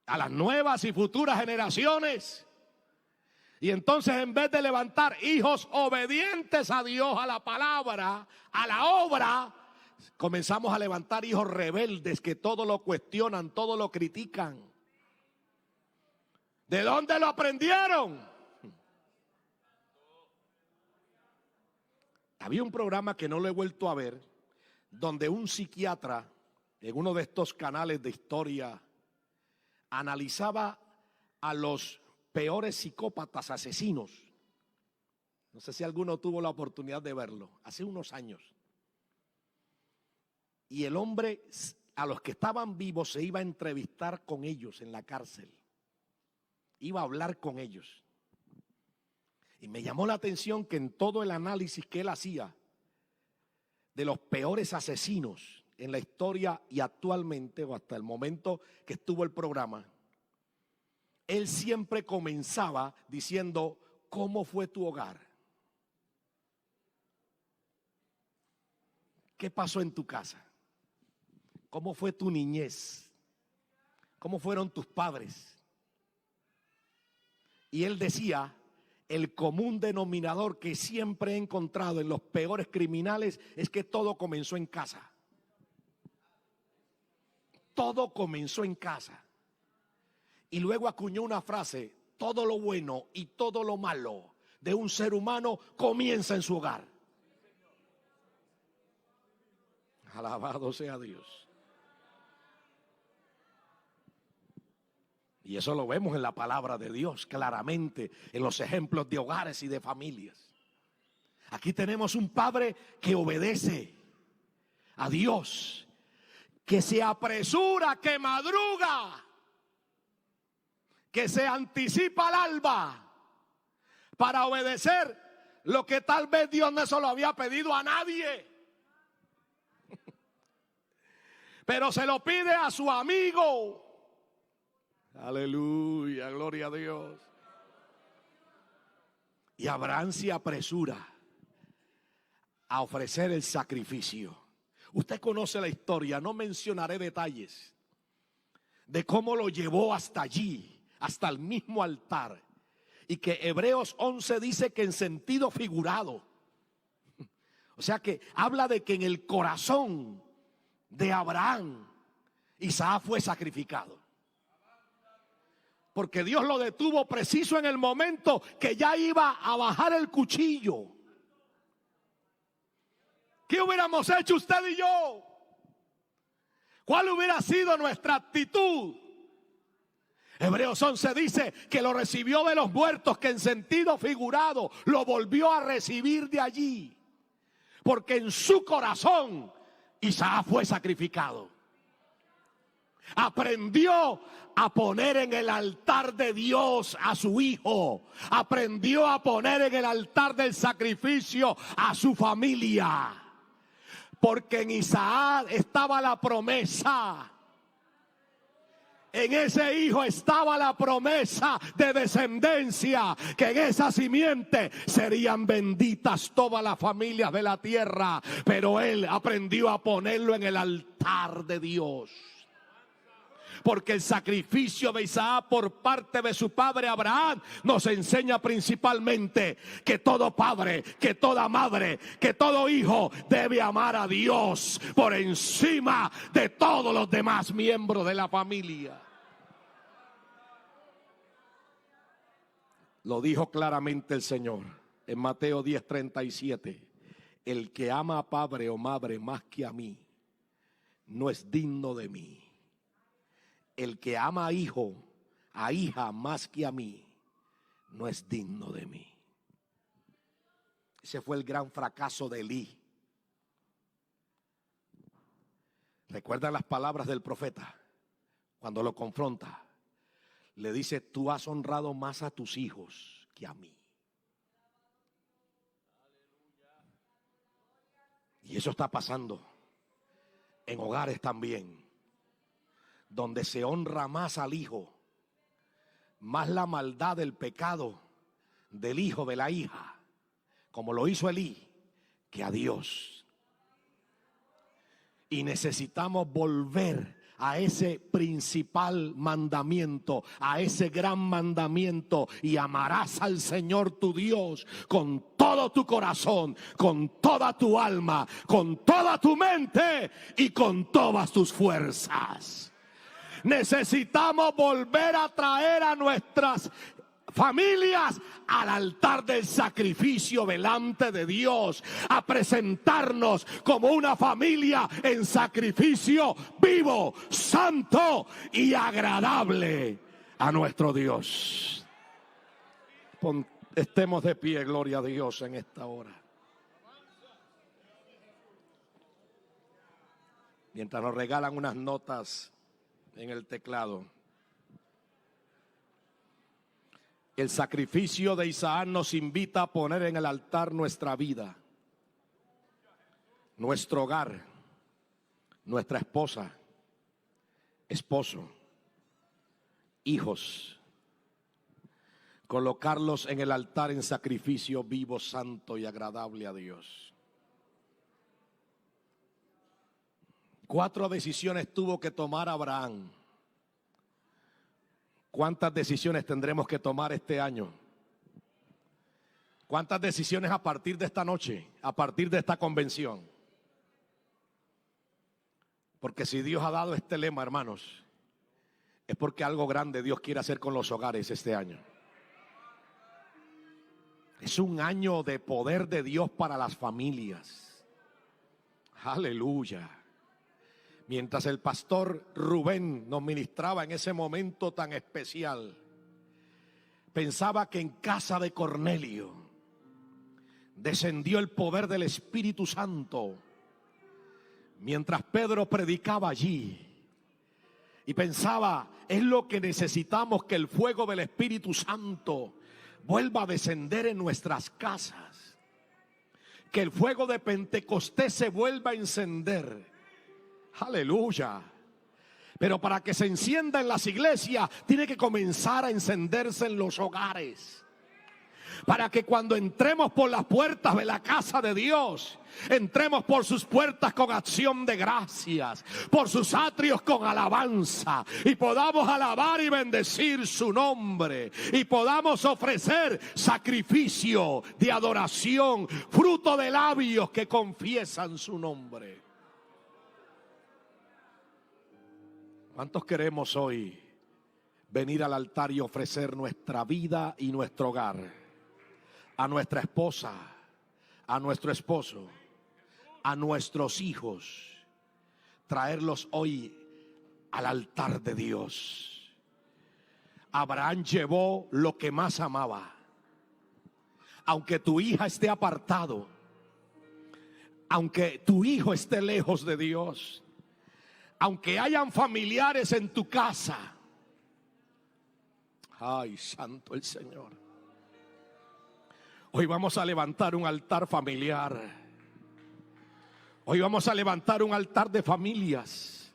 a las nuevas y futuras generaciones. Y entonces, en vez de levantar hijos obedientes a Dios, a la palabra, a la obra, comenzamos a levantar hijos rebeldes que todo lo cuestionan, todo lo critican. ¿De dónde lo aprendieron? Había un programa que no lo he vuelto a ver, donde un psiquiatra en uno de estos canales de historia analizaba a los peores psicópatas asesinos. No sé si alguno tuvo la oportunidad de verlo, hace unos años. Y el hombre, a los que estaban vivos, se iba a entrevistar con ellos en la cárcel. Iba a hablar con ellos. Y me llamó la atención que en todo el análisis que él hacía de los peores asesinos en la historia y actualmente, o hasta el momento que estuvo el programa, él siempre comenzaba diciendo: ¿cómo fue tu hogar? ¿Qué pasó en tu casa? ¿Cómo fue tu niñez? ¿Cómo fueron tus padres? Y él decía: el común denominador que siempre he encontrado en los peores criminales es que todo comenzó en casa. Todo comenzó en casa. Y luego acuñó una frase: todo lo bueno y todo lo malo de un ser humano comienza en su hogar. Alabado sea Dios. Y eso lo vemos en la palabra de Dios claramente, en los ejemplos de hogares y de familias. Aquí tenemos un padre que obedece a Dios, que se apresura, que madruga, que se anticipa al alba para obedecer lo que tal vez Dios no se lo había pedido a nadie, pero se lo pide a su amigo. Aleluya, gloria a Dios. Y Abraham se apresura a ofrecer el sacrificio. Usted conoce la historia, no mencionaré detalles de cómo lo llevó hasta allí, hasta el mismo altar. Y que Hebreos 11 dice que en sentido figurado. O sea que habla de que en el corazón de Abraham, Isaac fue sacrificado. Porque Dios lo detuvo preciso en el momento que ya iba a bajar el cuchillo. ¿Qué hubiéramos hecho usted y yo? ¿Cuál hubiera sido nuestra actitud? Hebreos 11 dice que lo recibió de los muertos, que en sentido figurado lo volvió a recibir de allí. Porque en su corazón Isaac fue sacrificado. Aprendió a poner en el altar de Dios a su hijo. Aprendió a poner en el altar del sacrificio a su familia. Porque en Isaac estaba la promesa. En ese hijo estaba la promesa de descendencia, que en esa simiente serían benditas todas las familias de la tierra. Pero él aprendió a ponerlo en el altar de Dios. Porque el sacrificio de Isaac por parte de su padre Abraham nos enseña principalmente que todo padre, que toda madre, que todo hijo debe amar a Dios por encima de todos los demás miembros de la familia. Lo dijo claramente el Señor en Mateo 10:37. El que ama a padre o madre más que a mí, no es digno de mí. El que ama a hijo, a hija más que a mí, no es digno de mí. Ese fue el gran fracaso de Elí. ¿Recuerdan las palabras del profeta? Cuando lo confronta, le dice: tú has honrado más a tus hijos que a mí. Y eso está pasando en hogares también, donde se honra más al hijo, más la maldad del pecado del hijo, de la hija, como lo hizo Elí, que a Dios. Y necesitamos volver a ese principal mandamiento, a ese gran mandamiento: y amarás al Señor tu Dios con todo tu corazón, con toda tu alma, con toda tu mente y con todas tus fuerzas. Necesitamos volver a traer a nuestras familias al altar del sacrificio delante de Dios, a presentarnos como una familia en sacrificio vivo, santo y agradable a nuestro Dios. Estemos de pie, gloria a Dios, en esta hora. Mientras nos regalan unas notas en el teclado. El sacrificio de Isaac nos invita a poner en el altar nuestra vida, nuestro hogar, nuestra esposa, esposo, hijos. Colocarlos en el altar en sacrificio vivo, santo y agradable a Dios. 4 decisiones tuvo que tomar Abraham. ¿Cuántas decisiones tendremos que tomar este año? ¿Cuántas decisiones a partir de esta noche, a partir de esta convención? Porque si Dios ha dado este lema, hermanos, es porque algo grande Dios quiere hacer con los hogares este año. Es un año de poder de Dios para las familias. Aleluya. Mientras el pastor Rubén nos ministraba en ese momento tan especial, pensaba que en casa de Cornelio descendió el poder del Espíritu Santo Mientras Pedro predicaba allí y pensaba, es lo que necesitamos, que el fuego del Espíritu Santo vuelva a descender en nuestras casas, que el fuego de Pentecostés se vuelva a encender. Aleluya. Pero para que se encienda en las iglesias, tiene que comenzar a encenderse en los hogares. Para que cuando entremos por las puertas de la casa de Dios, entremos por sus puertas con acción de gracias, por sus atrios con alabanza, y podamos alabar y bendecir su nombre, y podamos ofrecer sacrificio de adoración, fruto de labios que confiesan su nombre. ¿Cuántos queremos hoy venir al altar y ofrecer nuestra vida y nuestro hogar? A nuestra esposa, a nuestro esposo, a nuestros hijos, traerlos hoy al altar de Dios. Abraham llevó lo que más amaba. Aunque tu hija esté apartado, aunque tu hijo esté lejos de Dios, aunque hayan familiares en tu casa, ay, santo el Señor. Hoy vamos a levantar un altar familiar. Hoy vamos a levantar un altar de familias.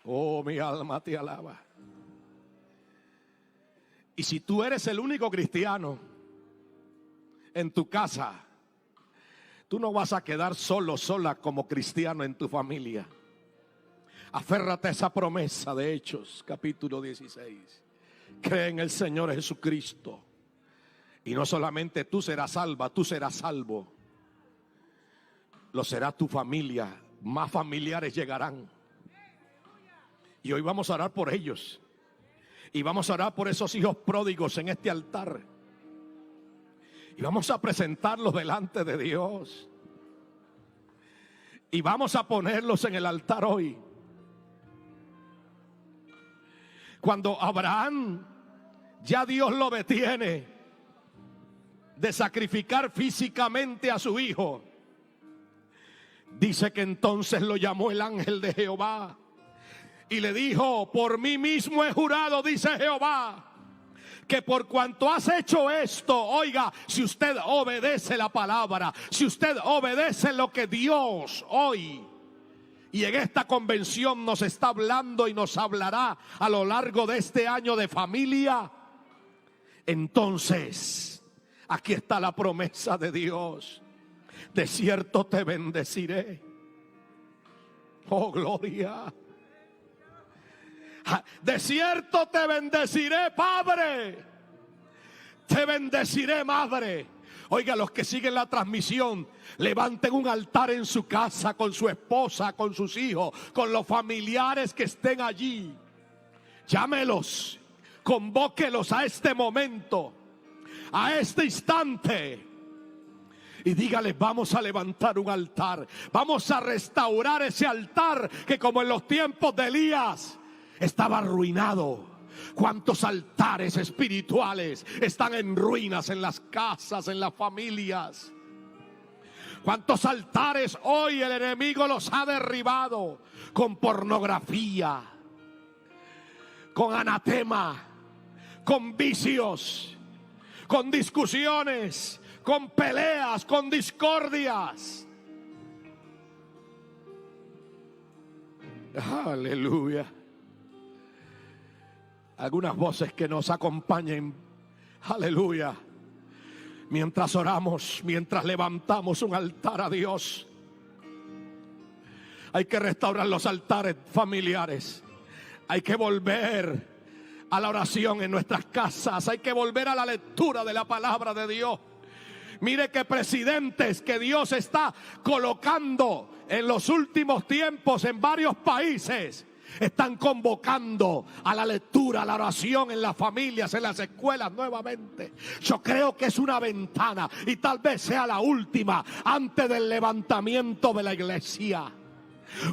Oh, mi alma te alaba. Y si tú eres el único cristiano en tu casa, tú no vas a quedar solo, sola como cristiano en tu familia. Aférrate a esa promesa de Hechos, capítulo 16. Cree en el Señor Jesucristo. Y no solamente tú serás salva, tú serás salvo. Lo será tu familia. Más familiares llegarán. Y hoy vamos a orar por ellos. Y vamos a orar por esos hijos pródigos en este altar. Y vamos a presentarlos delante de Dios. Y vamos a ponerlos en el altar hoy. Cuando Abraham, ya Dios lo detiene de sacrificar físicamente a su hijo, dice que entonces lo llamó el ángel de Jehová y le dijo: por mí mismo he jurado, dice Jehová, que por cuanto has hecho esto, oiga, si usted obedece la palabra, si usted obedece lo que Dios hoy y en esta convención nos está hablando y nos hablará a lo largo de este año de familia, entonces aquí está la promesa de Dios: de cierto te bendeciré. Oh, gloria. De cierto te bendeciré, padre. Te bendeciré, madre. Oiga, los que siguen la transmisión, levanten un altar en su casa con su esposa, con sus hijos, con los familiares que estén allí. Llámelos, convóquelos a este momento, a este instante, y dígales: vamos a levantar un altar, vamos a restaurar ese altar que, como en los tiempos de Elías, estaba arruinado. ¿Cuántos altares espirituales están en ruinas en las casas, en las familias? ¿Cuántos altares hoy el enemigo los ha derribado con pornografía, con anatema, con vicios, con discusiones, con peleas, con discordias? Aleluya. Algunas voces que nos acompañen, aleluya, mientras oramos, mientras levantamos un altar a Dios. Hay que restaurar los altares familiares. Hay que volver a la oración en nuestras casas. Hay que volver a la lectura de la palabra de Dios. Mire que presidentes que Dios está colocando en los últimos tiempos en varios países están convocando a la lectura, a la oración en las familias, en las escuelas nuevamente. Yo creo que es una ventana, y tal vez sea la última antes del levantamiento de la iglesia.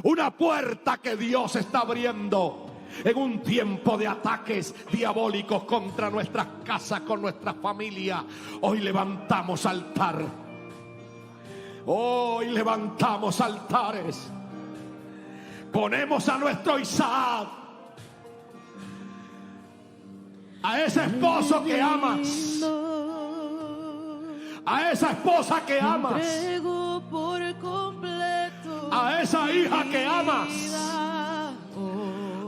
Una puerta que Dios está abriendo en un tiempo de ataques diabólicos contra nuestras casas, con nuestra familia. Hoy levantamos altar. Hoy levantamos altares. Ponemos a nuestro Isaac, a ese esposo que amas, a esa esposa que amas, a esa hija que amas,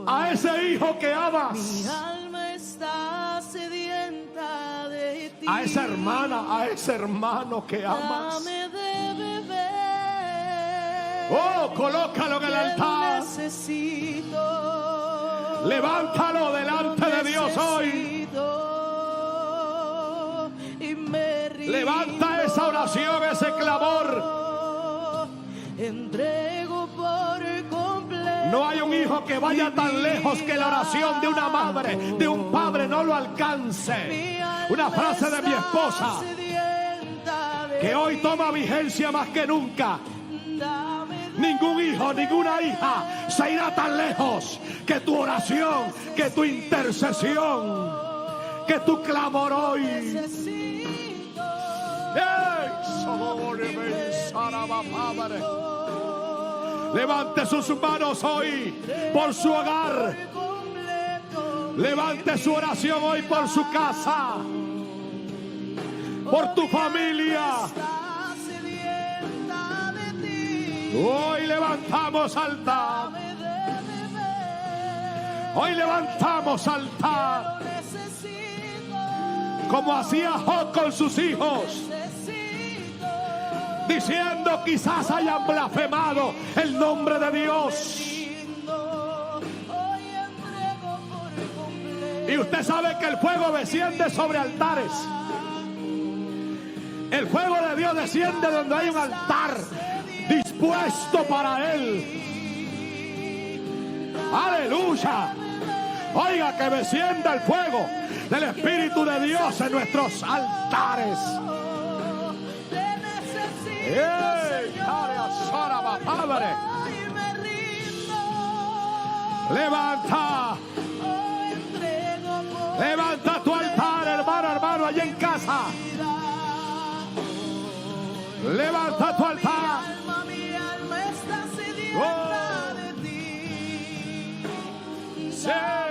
a ese hijo que amas, mi alma está sedienta de ti. a esa hermana, a ese hermano que amas. Dame de beber. Oh, colócalo en el altar. Necesito. Levántalo delante de Dios hoy. Y me rindo. Levanta esa oración, ese clamor. Entrego por completo. No hay un hijo que vaya tan lejos que la oración de una madre, de un padre no lo alcance. Una frase de mi esposa que hoy toma vigencia más que nunca. Ningún hijo, ninguna hija se irá tan lejos que tu oración, que tu intercesión, que tu clamor hoy. Levante sus manos hoy por su hogar. Levante su oración hoy por su casa, por tu familia. Hoy levantamos altar. Hoy levantamos altar. Como hacía Job con sus hijos, diciendo: quizás hayan blasfemado el nombre de Dios. Y usted sabe que el fuego desciende sobre altares. El fuego de Dios desciende donde hay un altar dispuesto para Él. Aleluya. Oiga, que descienda el fuego del Espíritu de Dios en nuestros altares. Padre, levanta. Levanta tu altar, hermano, hermano, allá en casa. Levanta tu altar. Mi alma está sedienta de ti. Sí.